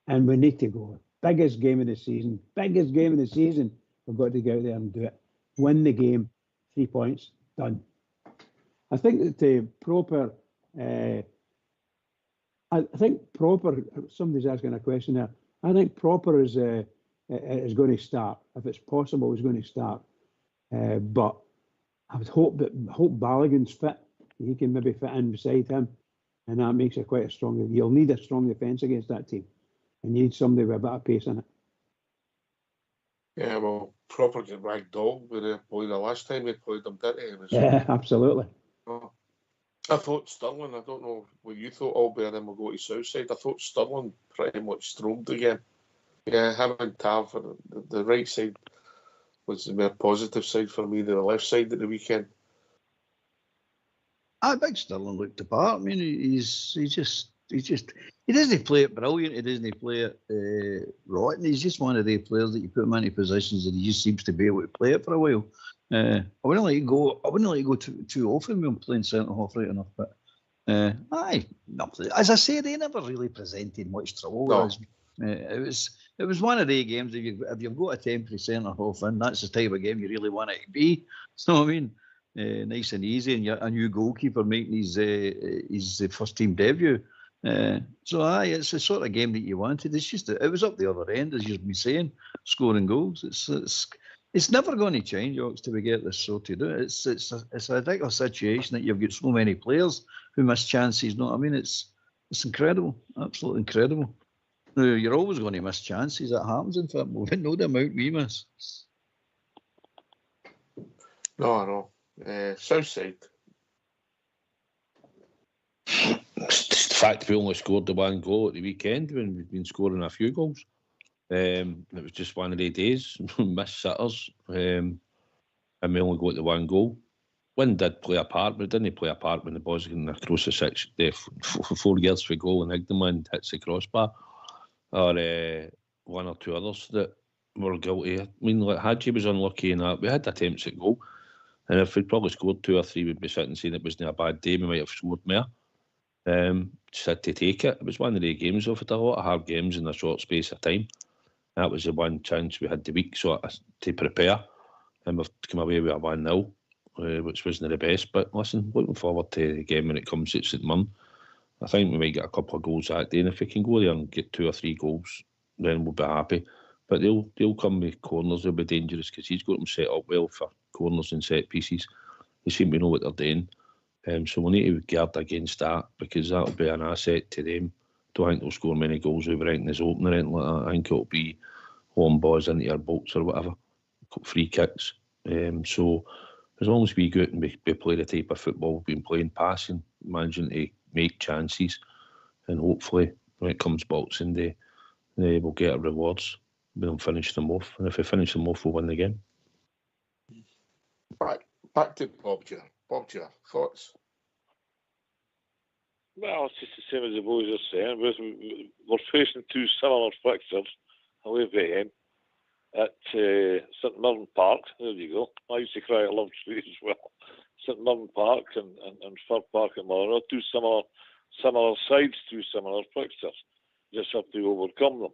And we need to go. Biggest game of the season. We've got to go out there and do it. Win the game. 3 points. Done. I think that the proper. Somebody's asking a question there. I think proper is going to start. If it's possible, it's going to start. But I would hope Balogun's fit. He can maybe fit in beside him, and that makes it quite a strong. You'll need a strong defence against that team, and you need somebody with a bit of pace in it. Yeah, well, proper get ragged dog with the boy the last time we played them, didn't he? Yeah, absolutely. I thought Stirling, I don't know what you thought, Albert, and then we'll go to Southside. I thought Stirling pretty much strobed again. Yeah, him and Tav, the right side was the more positive side for me than the left side at the weekend. I think Stirling looked the part. I mean, he doesn't play it brilliant. He doesn't play it rotten. He's just one of the players that you put him into positions and he just seems to be able to play it for a while. I wouldn't let you go too often when I'm playing centre half right enough. But as I say, they never really presented much trouble. No. It was one of the games. If you've got a temporary centre half in, that's the type of game you really want it to be. So I mean, nice and easy, and a new goalkeeper making his first team debut. It's the sort of game that you wanted. It's just it was up the other end, as you've been saying, scoring goals. It's never going to change, Ox, till we get this sorted out. It's a ridiculous situation that you've got so many players who miss chances. No, I mean it's incredible, absolutely incredible. You're always going to miss chances. That happens in football. We know the amount we miss. No. Southside. It's just the fact we only scored the one goal at the weekend when we've been scoring a few goals. It was just one of the days. Missed sitters. And we only got the one goal. Wind did play a part, but it didn't play a part when the ball's getting across the 4 yards for goal and Igdeman hits the crossbar. Or one or two others that were guilty. I mean, like Hadji was unlucky in that. We had attempts at goal, and if we'd probably scored 2 or 3, we'd be sitting saying it wasn't a bad day. We might have scored more. Just had to take it. It was one of the games. We've had a lot of hard games in a short space of time. That was the one chance we had the week to prepare, and we've come away with a 1-0, which wasn't the best. But listen, looking forward to the game when it comes to St Mirren. I think we might get a couple of goals that day, and if we can go there and get 2 or 3 goals, then we'll be happy. But they'll come with corners. They'll be dangerous because he's got them set up well for corners and set pieces. They seem to know what they're doing. So we need to guard against that because that'll be an asset to them. Don't think they'll score many goals over anything that's open or anything like that. I think it'll be long balls into your box or whatever, free kicks. So as long as we go out and we play the type of football we've been playing, passing, managing to make chances, and hopefully when it comes Boxing Day, we'll get our rewards. We'll finish them off, and if we finish them off, we'll win the game. Right, back to Bob Ger. Bob Ger, thoughts? Well, it's just the same as the boys are saying. We're facing two similar fixtures away from him at St Mirren Park. There you go. I used to cry at Love Street as well. St Mirren Park and Fir Park at Motherwell. Two similar sides, two similar fixtures. Just have to overcome them.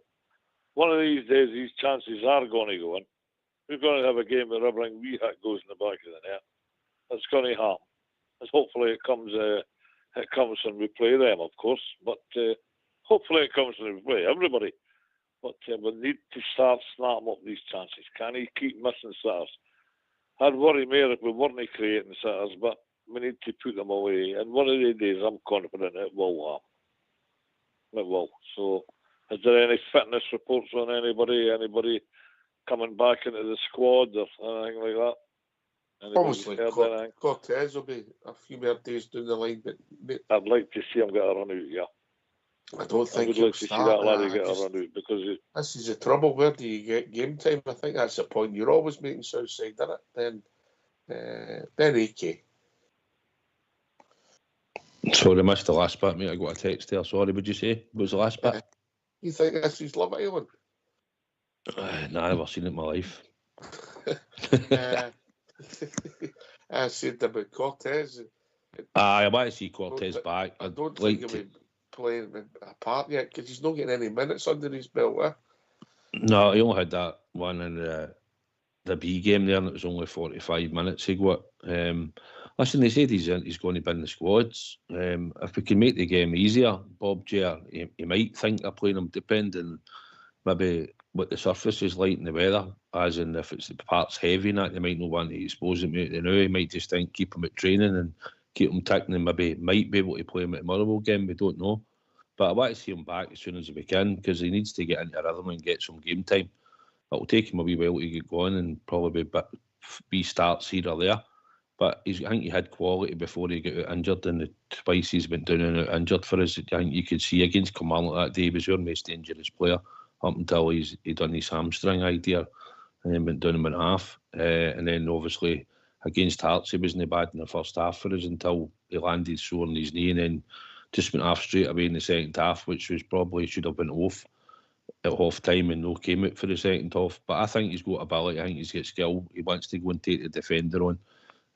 One of these days, these chances are going to go in. We're going to have a game where everything we hit goes in the back of the net. That's going to happen. And hopefully it comes and we play them, of course. But hopefully it comes and we play everybody. But we need to start snapping up these chances. Can he keep missing sitters? I'd worry more if we weren't creating sitters, but we need to put them away. And one of the days, I'm confident it will happen. It will. So, is there any fitness reports on anybody coming back into the squad or anything like that? Obviously, Cortez will be a few more days down the line, but I'd like to see him get a run out. Yeah, I don't think I would he'll like to see start. that laddie get a run out because this is the trouble. Where do you get game time? I think that's the point. You're always making Southside, isn't it? Then AK. Sorry, I missed the last bit, mate. I got a text there. Sorry, would you say? What was the last bit? You think this is Love Island? Nah, I've never seen it in my life. I said about Cortez. I want to see Cortez back. I don't think he'll be playing a part yet because he's not getting any minutes under his belt. No, he only had that one in the B game there, and it was only 45 minutes he got. Listen, they said he's going to be in the squads. If we can make the game easier, Bob Ger, he might think of playing him, depending maybe what the surface is like in the weather, as in if it's the parts heavy and that, they might not want to expose him out now. He might just think keep him at training and keep him ticking, and maybe might be able to play him at the Motherwell game, we don't know. But I want to see him back as soon as we can, because he needs to get into a rhythm and get some game time. It'll take him a wee while to get going and probably be starts here or there. But I think he had quality before he got injured, and the twice he's been down and out injured for us, I think you could see against Kilmarnock that day, he was our most dangerous player up until he done his hamstring idea and then went down and went half. And then obviously against Hearts, he wasn't bad in the first half for us until he landed sore on his knee and then just went half straight away in the second half, which was probably should have been off at half time and no came out for the second half. But I think he's got ability, I think he's got skill. He wants to go and take the defender on.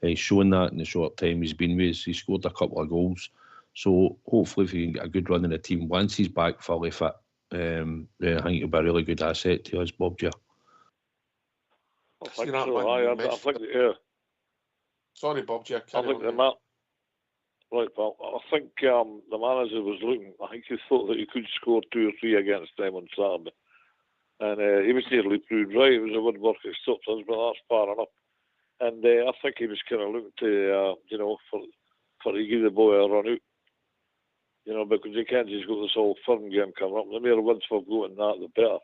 He's shown that in the short time he's been with us. He scored a couple of goals. So hopefully if he can get a good run in the team once he's back fully fit, then I think he'll be a really good asset to us, Bob Ger. I think so. I think, yeah. Sorry, Bob Ger. I think right, well, I think the manager was looking. I think he thought that he could score 2 or 3 against them on Saturday, and he was nearly proved right. It was a woodwork that stopped us, but that's far enough. And I think he was kind of looking to, for to give the boy a run out, because you can't just go this whole firm game coming up. The more wins we've got in that, the better.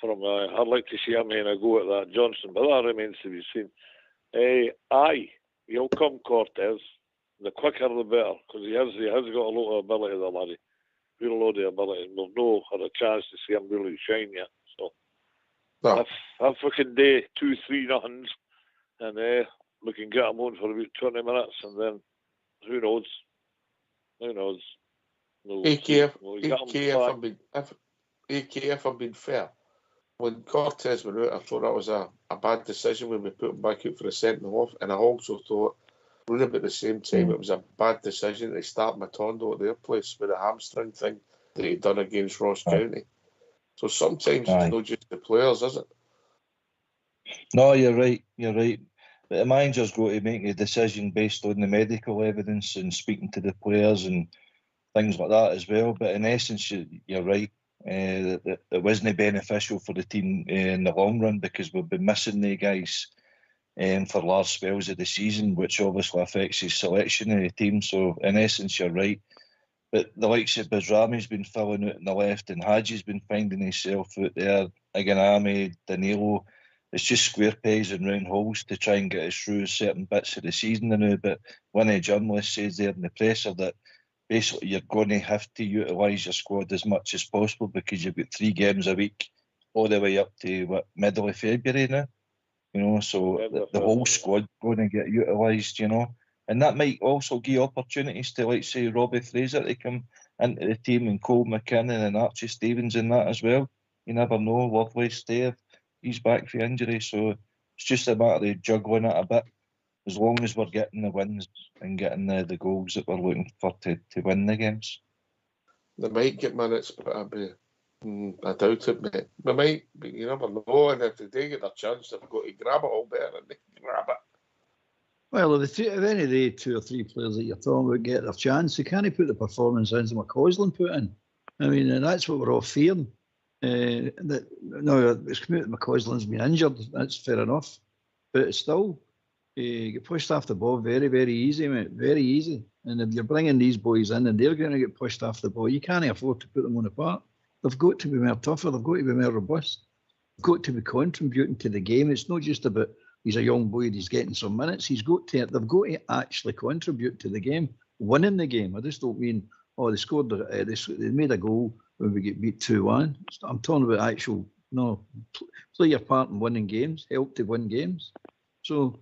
I'd like to see him in a go at that Johnson, but that remains to be seen. Aye, he'll come Cortez. The quicker the better, because he has got a lot of ability, the laddie. Real load of ability. We've not had a chance to see him really shine yet. So if we can do 2-3 nothings, and we can get him on for about 20 minutes, and then who knows? If I'm being fair, when Cortez went out, I thought that was a bad decision when we put him back out for the second half, and I also thought around about the same time it was a bad decision to start Matondo at their place with a hamstring thing that he'd done against Ross County. So sometimes it's not just the players, is it? No, you're right. But the manager's got to make a decision based on the medical evidence and speaking to the players and things like that as well. But in essence, you're right. It wasn't beneficial for the team in the long run, because we've been missing the guys for large spells of the season, which obviously affects his selection in the team. So in essence, you're right. But the likes of Bazrami's been filling out on the left, and Hadji's been finding himself out there. Aganami, Danilo. It's just square pegs and round holes to try and get us through certain bits of the season now. But one of the journalists says there in the presser that basically you're going to have to utilise your squad as much as possible because you've got 3 games a week all the way up to middle of February now. You know, so the whole squad going to get utilised, you know. And that might also give opportunities to, like, say, Robbie Fraser to come into the team and Cole McKinnon and Archie Stevens and that as well. You never know. Lovelace there, he's back for injury. So it's just a matter of juggling it a bit. As long as we're getting the wins and getting the goals that we're looking for to win the games. They might get minutes, but I doubt it, mate. They might, but you never know. And if they get their chance, they've got to grab it all better and they can grab it. Well, if any of the 2 or 3 players that you're talking about get their chance, they can't put the performance in that McCausland put in. I mean, and that's what we're all fearing. That no, it's come out that McCausland's been injured. That's fair enough, but still, you get pushed off the ball very, very easy, mate. Very easy. And if you're bringing these boys in and they're going to get pushed off the ball, you can't afford to put them on the park. They've got to be more tougher. They've got to be more robust. They've got to be contributing to the game. It's not just about he's a young boy and he's getting some minutes. They've got to actually contribute to the game, winning the game. I just don't mean, they scored, they made a goal when we get beat 2-1. I'm talking about actual, play your part in winning games, help to win games. So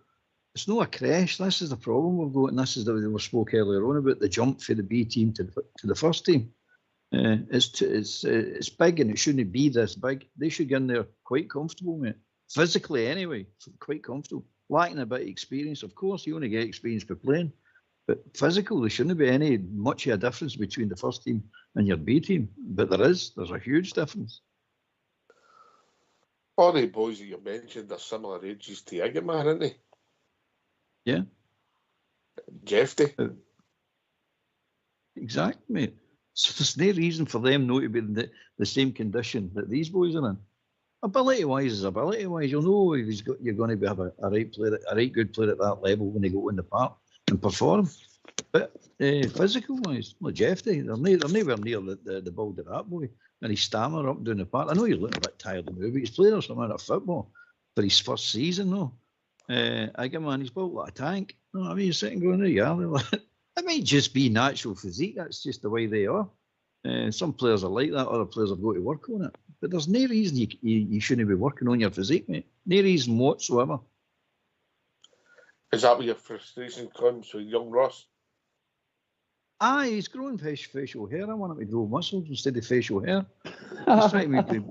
it's not a crash. This is the problem we've got, and this is that we spoke earlier on about the jump for the B team to the first team. It's big, and it shouldn't be this big. They should get in there quite comfortable, mate. Physically, anyway, quite comfortable. Lacking a bit of experience, of course. You only get experience by playing, but physical, there shouldn't be much of a difference between the first team and your B team. But there's a huge difference. All the boys that you mentioned are similar ages to Igman, aren't they? Yeah. Jeffy. Exactly, mate. So there's no reason for them not to be in the same condition that these boys are in. Ability-wise is ability-wise. You'll know if you're going to have a right player, a right good player at that level when they go in the park and perform. But physical-wise, Jeffy, they're nowhere near the build of that boy. And he's stammer up down the park. I know he's looking a bit tired of the movie. He's playing some amount of football for his first season, though. Again, he's built like a tank. No, I mean, you're sitting going, it might just be natural physique. That's just the way they are. Some players are like that. Other players have got to work on it. But there's no reason you shouldn't be working on your physique, mate. No reason whatsoever. Is that where your frustration comes with young Ross? Aye, he's growing facial hair. I want him to grow muscles instead of facial hair. He's trying to make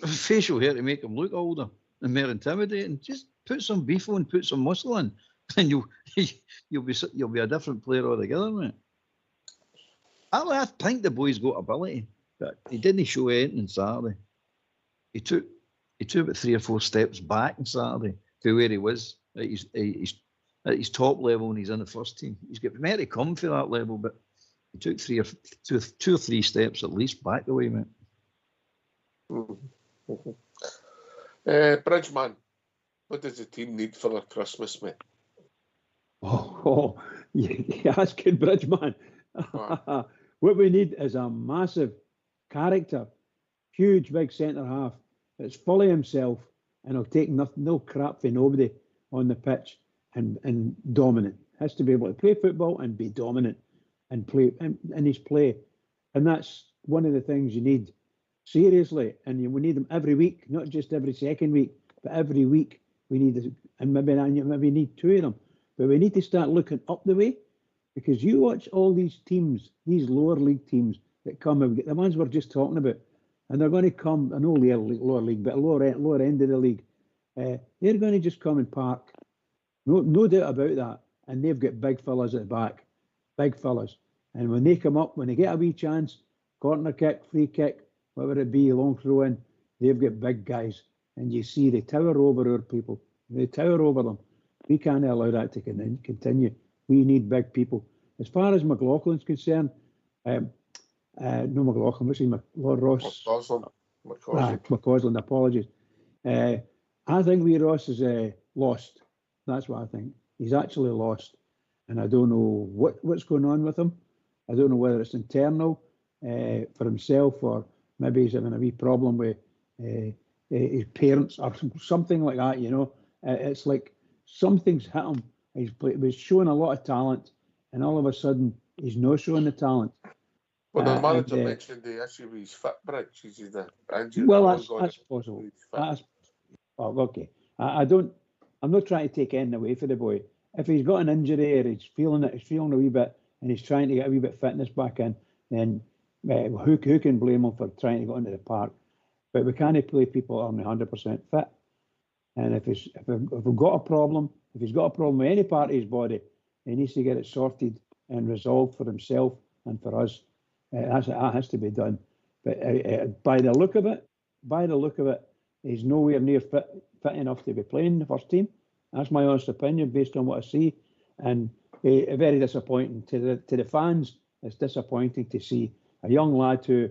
facial hair to make him look older and more intimidating. Just put some beef on, put some muscle in, and you'll be a different player altogether, mate. I think the boy's got ability, but he didn't show anything on Saturday. He took about 3 or 4 steps back on Saturday to where he was at his top level when he's in the first team. He's got more to come for that level, but he took 2 or 3 steps at least back the way, mate. Bridgeman, what does the team need for their Christmas, mate? You're asking Bridgeman. What we need is a massive character, huge big centre half that's fully himself and will take no crap for nobody on the pitch and dominant. Has to be able to play football and be dominant and play in his play. And that's one of the things you need, seriously. And we need them every week, not just every second week, but every week we need, and maybe need 2 of them. But we need to start looking up the way, because you watch all these teams, these lower league teams that come, the ones we're just talking about, and they're going to come, I know lower league, but lower end of the league, they're going to just come and park. No doubt about that. And they've got big fellas at the back, big fellas. And when they come up, when they get a wee chance, corner kick, free kick, whatever it be, long throw in, they've got big guys. And you see they tower over our people. They tower over them. We can't allow that to continue. We need big people. As far as McLaughlin's concerned, no McLaughlin, what's his name? Lord Ross. McCausland, apologies. I think wee Ross is lost. That's what I think. He's actually lost. And I don't know what's going on with him. I don't know whether it's internal for himself, or maybe he's having a wee problem with his parents or something like that, you know. It's like something's hit him. He was showing a lot of talent, and all of a sudden he's not showing the talent. Well, the manager and, mentioned the issue with his fit bridge. He's the injury. well, that's possible. Okay. I'm not trying to take anything away from the boy. If he's got an injury or he's feeling a wee bit, and he's trying to get a wee bit fitness back in, then who can blame him for trying to go into the park? But we can't play people on 100% fit. And if we've got a problem, if he's got a problem with any part of his body, he needs to get it sorted and resolved for himself and for us. That has to be done. But by the look of it, he's nowhere near fit enough to be playing the first team. That's my honest opinion based on what I see. And very disappointing to the fans. It's disappointing to see a young lad who,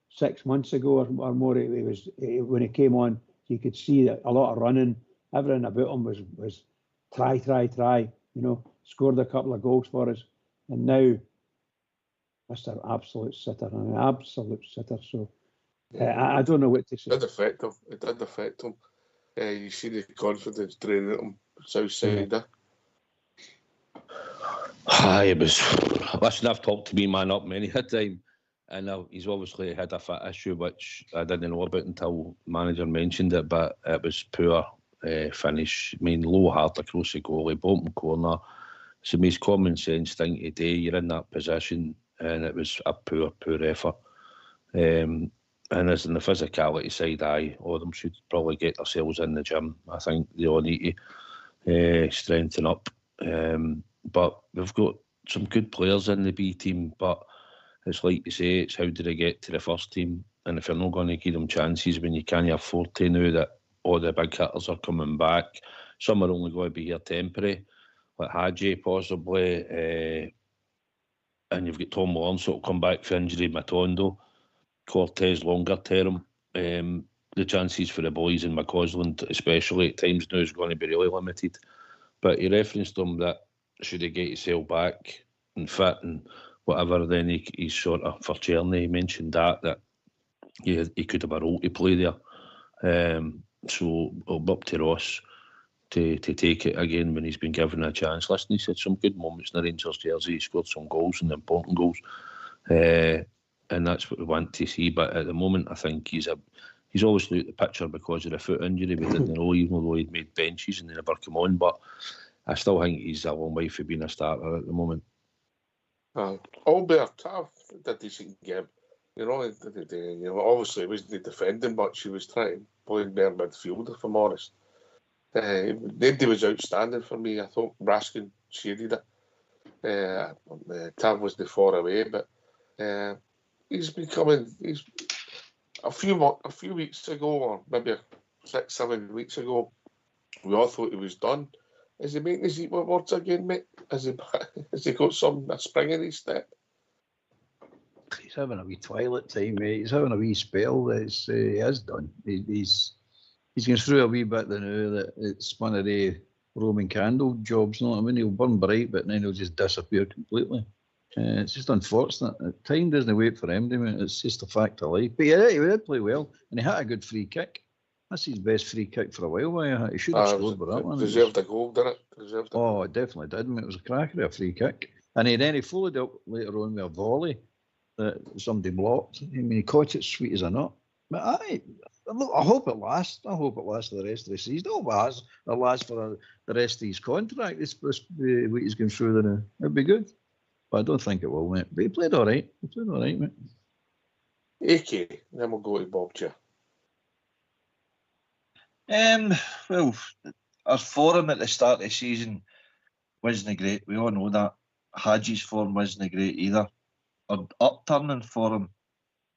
6 months ago or more, when he came on, you could see that a lot of running, everything about him was try, scored a couple of goals for us. And now, Mr. Absolute Sitter. So I don't know what to say. It did affect him. You see the confidence draining him south side. Aye, it was. Listen, I've talked to me man up many a time, and he's obviously had a fit issue, which I didn't know about until the manager mentioned it. But it was poor finish. I mean, low heart across the goalie, bottom corner. It's the most common sense thing to do. You're in that position, and it was a poor effort. And as in the physicality side, all of them should probably get themselves in the gym. I think they all need to strengthen up. But we've got some good players in the B team, but it's like you say, it's how do they get to the first team? And if you're not going to give them chances when you can't afford to now that all the big hitters are coming back, some are only going to be here temporary, like Hadji possibly, and you've got Tom Lawrence that'll come back for injury, Matondo, Cortez longer term. The chances for the boys in McCausland, especially at times now, is going to be really limited. But he referenced them that should he get himself back and fit and whatever, then he's sort of for Cherny. He mentioned that he could have a role to play there. So it'll be up to Ross to take it again when he's been given a chance. Listen, he's had some good moments in the Rangers jersey. He scored some goals and important goals. And that's what we want to see. But at the moment, I think he's obviously out the picture because of the foot injury. We didn't know, even though he'd made benches and they never come on. But I still think he's a long way for being a starter at the moment. Albert Tav did a decent game. Obviously he wasn't defending much. He was trying to play better midfield, if I'm honest. Nobody was outstanding for me. I thought Raskin shaded it. Tav was the far away, but he's a few weeks ago, or maybe 6-7 weeks ago, we all thought he was done. Is he making his eat words again, mate? Has he got a spring in his step? He's having a wee twilight time, mate. He's having a wee spell. He is done. He's going through a wee bit now that it's one of the Roman candle jobs. You know what I mean? He'll burn bright, but then he'll just disappear completely. It's just unfortunate. Time doesn't wait for him, mate. It's just a fact of life. But yeah, he did play well, and he had a good free kick. That's his best free kick for a while. He should have scored with that one. Deserved a goal, didn't it? It definitely did. It was a cracker of a free kick. And then he followed up later on with a volley that somebody blocked. I mean, he caught it sweet as a nut. But I hope it lasts. I hope it lasts for the rest of the season. I hope it lasts for the rest of his contract. It's supposed to be what he's going through there. It'd be good. But I don't think it will, mate. But he played all right. Mate. AK, then we'll go to Bob Chair. Well, our form at the start of the season wasn't great. We all know that. Hadji's form wasn't great either. Our upturning form,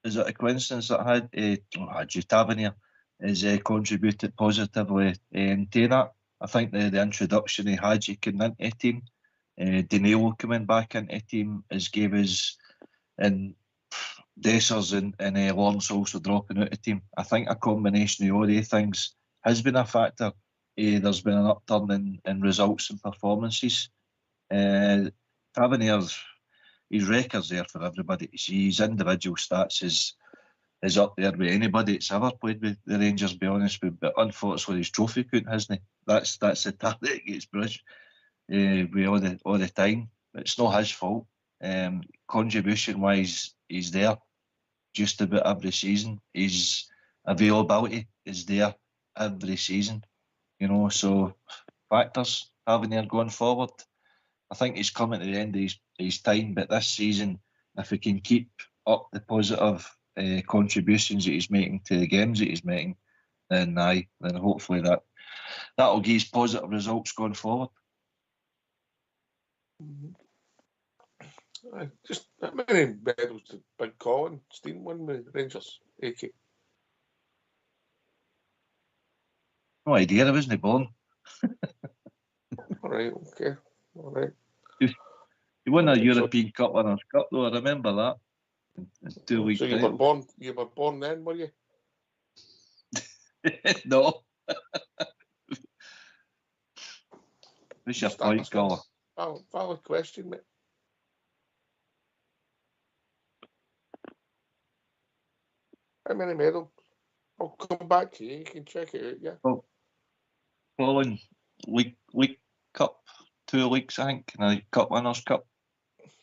is it a coincidence that Hadji Tavernier has contributed positively to that? I think the introduction of Hadji coming into the team, Danilo coming back into the team has gave us, and Dessers and Lawrence also dropping out of the team. I think a combination of all these things has been a factor. There's been an upturn in results and performances. Tavernier's his record's there for everybody to see. His individual stats is up there with anybody that's ever played with the Rangers, to be honest with. But unfortunately, his trophy count, hasn't he? That's the target that gets brushed all the time. It's not his fault. Contribution-wise, he's there just about every season. His availability is there every season, you know, so factors having there going forward. I think he's coming to the end of his time, but this season, if he can keep up the positive contributions that he's making to the games that he's making, then hopefully that'll give us positive results going forward. Just how many medals did Big Colin Steen win with Rangers? AK. No idea, I wasn't born. All right, okay, all right. He won a European Cup Winners' Cup, though. I remember that. In 2 weeks. So you were born. You were born then, were you? No. What's your point, Colin? Valid question, mate. How many medals? I'll come back to you. You can check it out, yeah. Oh, Colin, League Cup, 2 leagues, I think, and a Cup Winners' Cup.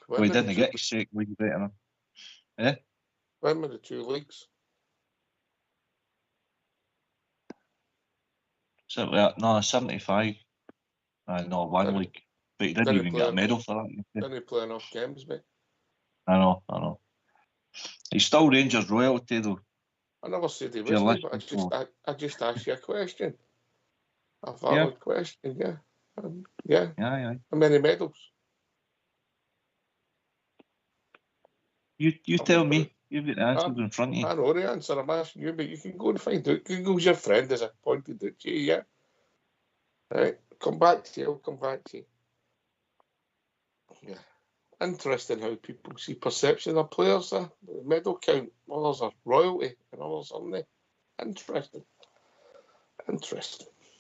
We didn't get his second league better. Yeah? When were the 2 leagues? So, no, 75. No, one league. But he didn't even get a medal for that. Didn't he play enough games, mate? I know. He's still Rangers royalty, though. I never said he was, but I just asked you a question. A valid question, yeah. Yeah. How many medals? You tell me. You've got the answers in front of you. I know the answer. I'm asking you, but you can go and find out. Google's your friend, as I pointed out to you, yeah? Right. Come back to you. I'll come back to you. Yeah. Interesting how people see perception of players. The medal count. Others are royalty and others aren't they? Interesting.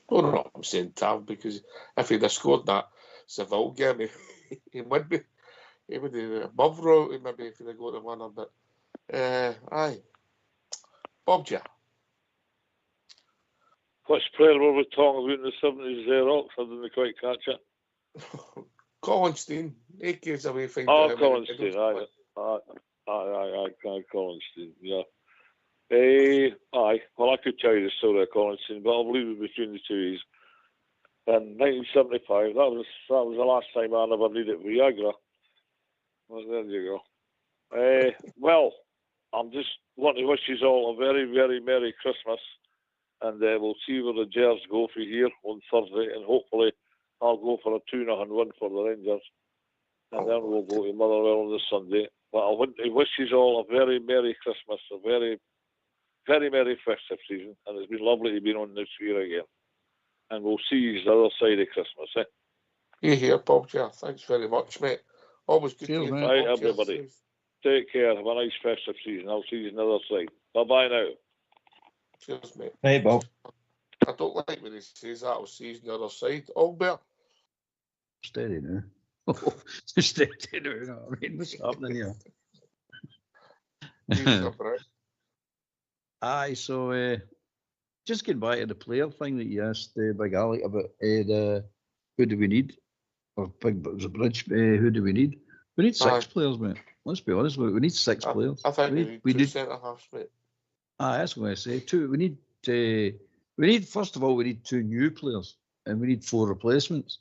Well, no, I'm saying Tav because if he'd have scored that Seville game, he would be above royalty maybe if he'd have got the winner. But aye, Bob J. Which player were we talking about in the 70s there, Ox? I didn't quite catch it. Colin Steen. 8 years away from Colin Steen, aye, Colin Steen, yeah. Aye, well, I could tell you the story of Colin Steen, but I'll leave it between the two. In 1975, that was the last time I ever needed Viagra. Well, there you go. Well, I'm just wanting to wish you all a very, very Merry Christmas, and we'll see where the Gers go for here on Thursday, and hopefully I'll go for a 2-0 win for the Rangers, and then we'll go to Motherwell on the Sunday. But I want to wish you all a very Merry Christmas, a very, very Merry festive season, and it's been lovely to be on this year again. And we'll see you the other side of Christmas, eh? You here, Bob J. Thanks very much, mate. Always good to hear you. Right, everybody. Take care. Have a nice festive season. I'll see you on the other side. Bye-bye now. Cheers, mate. Hey, Bob. I don't like when he says that. I'll see you on the other side. Albert. Steady now. Steady now. You know what I mean? What's happening here? Aye, so just getting back to the player thing that you asked Big Alec about who do we need? Or Big was a bridge, who do we need? We need 6 players, mate. Let's be honest, we need 6 players. I think we need 2 centre-halves, mate. That's what I say. 2. We need first of all, we need 2 new players, and we need 4 replacements.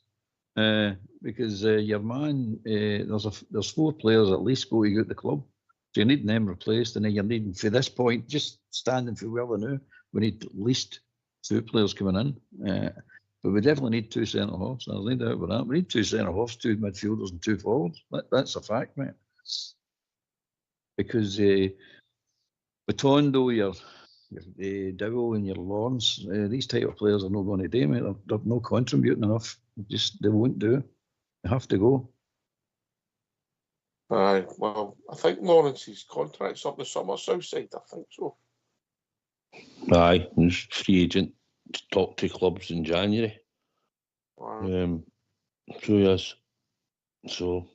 Because your man, there's 4 players at least going out the club. So you need them replaced, and then you're needing, for this point, just standing for where they now, we need at least 2 players coming in. But we definitely need 2 centre-halves. There's no doubt about that. We need 2 centre-halves, 2 midfielders and 2 forwards. That's a fact, mate. Because Batondo, your Dowell and your Lawrence, these type of players are not going to do, mate. They're not contributing enough. They won't do. They have to go. Aye, well, I think Lawrence's contract's up the summer, Southside. I think so. Aye, he's free agent to talk to clubs in January. Wow. So yes. So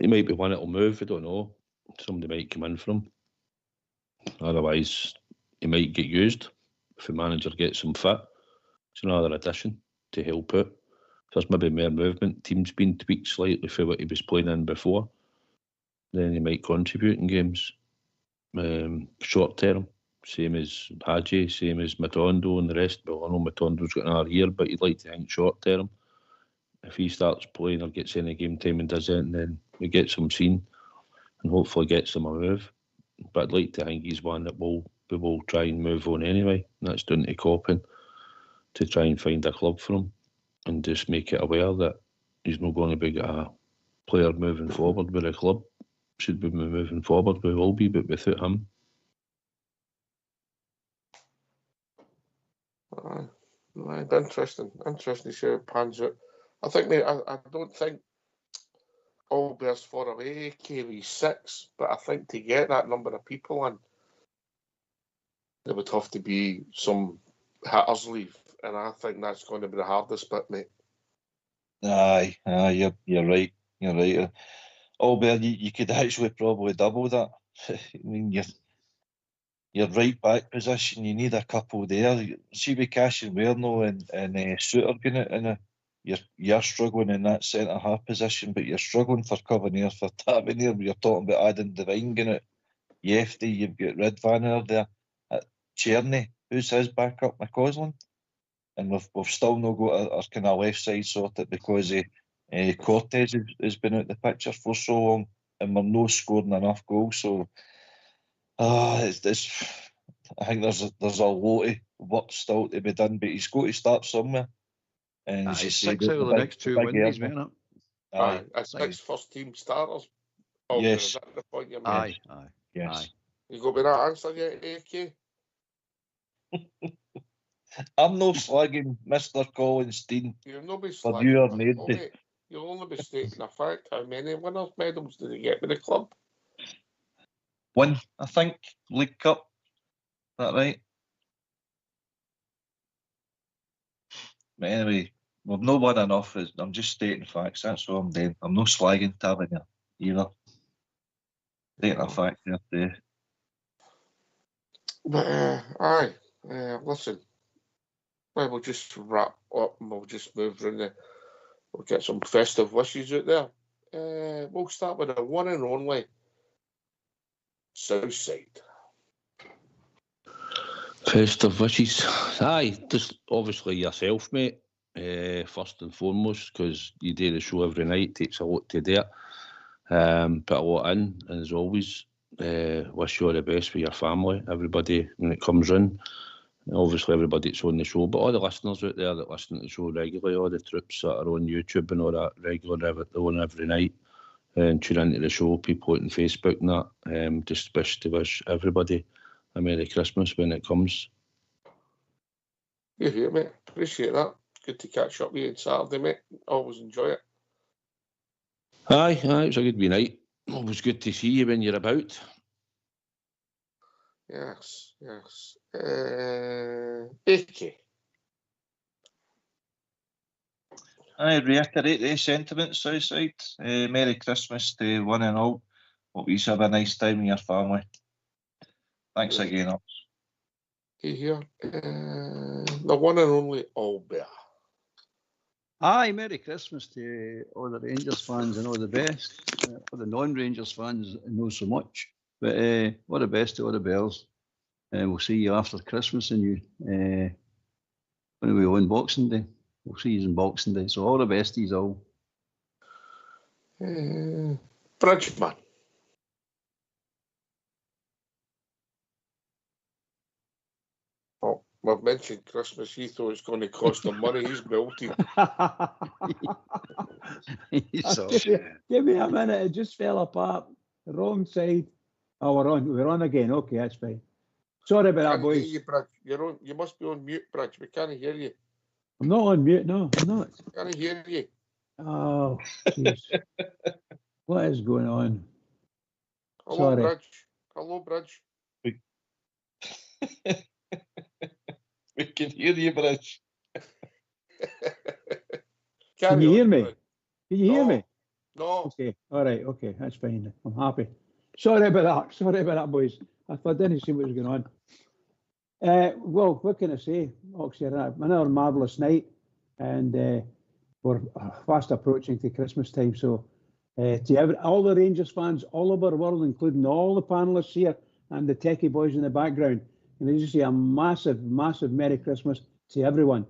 he might be one that'll move, I don't know. Somebody might come in for him. Otherwise, he might get used if the manager gets him fit. It's another addition to help out. There's maybe more movement. Team's been tweaked slightly for what he was playing in before. then he might contribute in games. Short term, same as Hadji, same as Matondo and the rest. Well, I know Matondo's got another year, but you'd like to think short term. If he starts playing or gets any game time and does it, and then we get some seen and hopefully gets him a move. But I'd like to think he's one that we will try and move on anyway. And that's down to Coppin to try and find a club for him and just make it aware that he's not going to be a player moving forward with the club. Should be moving forward, we will be, but without him. Interesting to see how it pans out. I think I don't think Albert's far away, KV6, but I think to get that number of people in, there would have to be some hitters leave, and I think that's going to be the hardest bit, mate. Aye, you're right. You're right. Albert, you could actually probably double that. I mean, your right back position, you need a couple there. See, with Cash and Werno and Suter going in, you're struggling in that centre half position, but you're struggling for Covenier, for Tavernier. You're talking about adding Devine going out. Yefty, you've got Redvanner there. Cherny, who's his backup? McCausland. And we've still not got our kind of left side sorted because Cortez has been out the picture for so long, and we're not scoring enough goals. So, it's I think there's a lot of work still to be done, but he's got to start somewhere. And as you say, 6 out of the next 2 wins, isn't it? Aye, 6 first team starters. Yes. Is that the point you're Aye, making? aye. Yes. Aye. You got me that answer yet, AK? I'm no slagging Mr. Collins Dean. You'll not be for slagging you or him. Nady. Oh, mate, you'll only be stating a fact. How many winners' medals did he get with the club? 1, I think, League Cup. Is that right? But anyway, we've not won enough. I'm just stating facts. That's all I'm doing. I'm not slagging Tavernier either. Stating a fact there today. But, aye, listen. Well, we'll just wrap up and we'll just move around we'll get some festive wishes out there. We'll start with the one and only Southside. Festive wishes. Aye, just obviously yourself, mate. First and foremost, because you do the show every night, takes a lot to do it. Put a lot in, and as always, wish you all the best with your family, everybody when it comes in. Obviously, everybody that's on the show, but all the listeners out there that listen to the show regularly, all the troops that are on YouTube and all that regularly on every night, and tune into the show, people out on Facebook and that. Just wish everybody a Merry Christmas when it comes. You're here, mate. Appreciate that. Good to catch up with you on Saturday, mate. Always enjoy it. Aye, it was a good wee night. Always good to see you when you're about. Yes. AK. I reiterate the sentiments, Southside. Merry Christmas to one and all. Hope you have a nice time with your family. Thanks again, Ox. Here. The one and only Albert. Aye, Merry Christmas to all the Rangers fans and all the best. For the non-Rangers fans, not so much. But all the best to all the Bears. We'll see you after Christmas and you when are we on Boxing Day? We'll see you on Boxing Day. So all the best to you all. Bridgeman. Oh, we've mentioned Christmas. He thought it's going to cost him money. He's melted. Give me a minute. It just fell apart. The wrong side. Oh, we're on again. Okay, that's fine. Sorry about that, boys. You, Bridge. You must be on mute, Bridge. We can't hear you. I'm not on mute. No, I'm not. Can't hear you. Oh, jeez. What is going on? Hello, Sorry. Bridge. Hello, Bridge. We can hear you, Bridge. Can you hear me? Can you hear me? No. Okay. All right. Okay. That's fine. I'm happy. Sorry about that, boys. I didn't see what was going on. Well, what can I say? Oxy, another marvellous night, and we're fast approaching to Christmas time. So To all the Rangers fans all over the world, including all the panellists here and the techie boys in the background. And I just say a massive, massive Merry Christmas to everyone.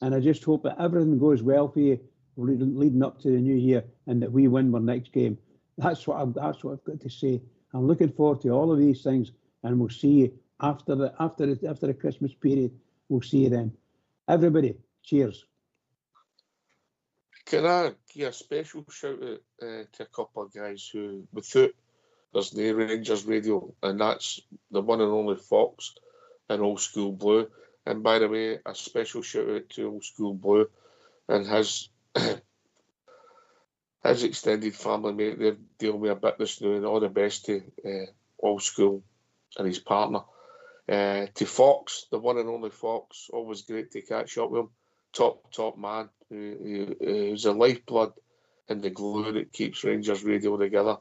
And I just hope that everything goes well for you leading up to the new year, and that we win our next game. That's what I've got to say. I'm looking forward to all of these things, and we'll see you after the Christmas period. We'll see you then. Everybody, cheers. Can I give a special shout out to a couple of guys who, without there's no Rangers Radio, and that's the one and only Fox and Old School Blue. And by the way, a special shout out to Old School Blue and his extended family, mate. They're dealing with a bit this now, and all the best to Old School and his partner. To Fox, the one and only Fox, always great to catch up with him. Top man, who's the lifeblood and the glue that keeps Rangers Radio together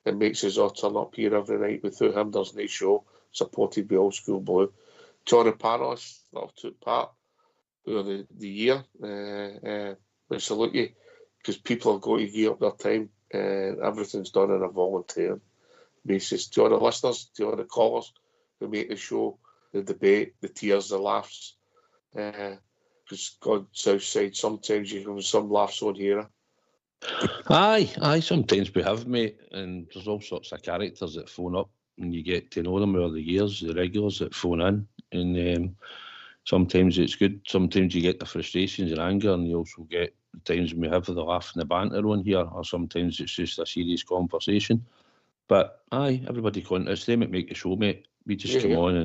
and makes us all turn up here every night. Without him, there's no show, supported by Old School Blue. To all the panellists that have took part over the year, we salute you, because people have got to give up their time, and everything's done on a volunteer basis. To all the listeners, to all the callers who make the show, the debate, the tears, the laughs, because God Southside, sometimes you have some laughs on here. Aye, sometimes we have, mate, and there's all sorts of characters that phone up, and you get to know them over the years, the regulars that phone in, and sometimes it's good, sometimes you get the frustrations and anger, and you also get the times when we have the laugh and the banter on here, or sometimes it's just a serious conversation. But aye, everybody contacts them, it make the show, mate. We just come on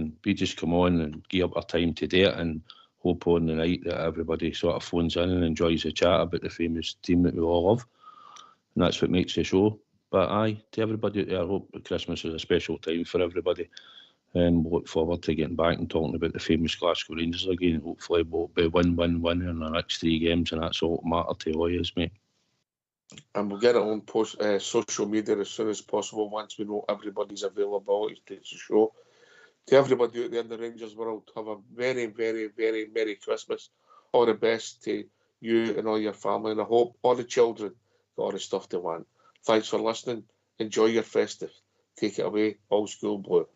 and give up our time to do it, and hope on the night that everybody sort of phones in and enjoys the chat about the famous team that we all love, and that's what makes the show. But aye, to everybody out there, I hope Christmas is a special time for everybody, and we'll look forward to getting back and talking about the famous Glasgow Rangers again. Hopefully we'll be win in the next 3 games, and that's all that matters to all us, mate. And we'll get it on social media as soon as possible once we know everybody's availability to the show. To everybody out there in the Rangers world, have a very, very, very Merry Christmas. All the best to you and all your family, and I hope all the children got all the stuff they want. Thanks for listening. Enjoy your festive. Take it away, Old School Blue.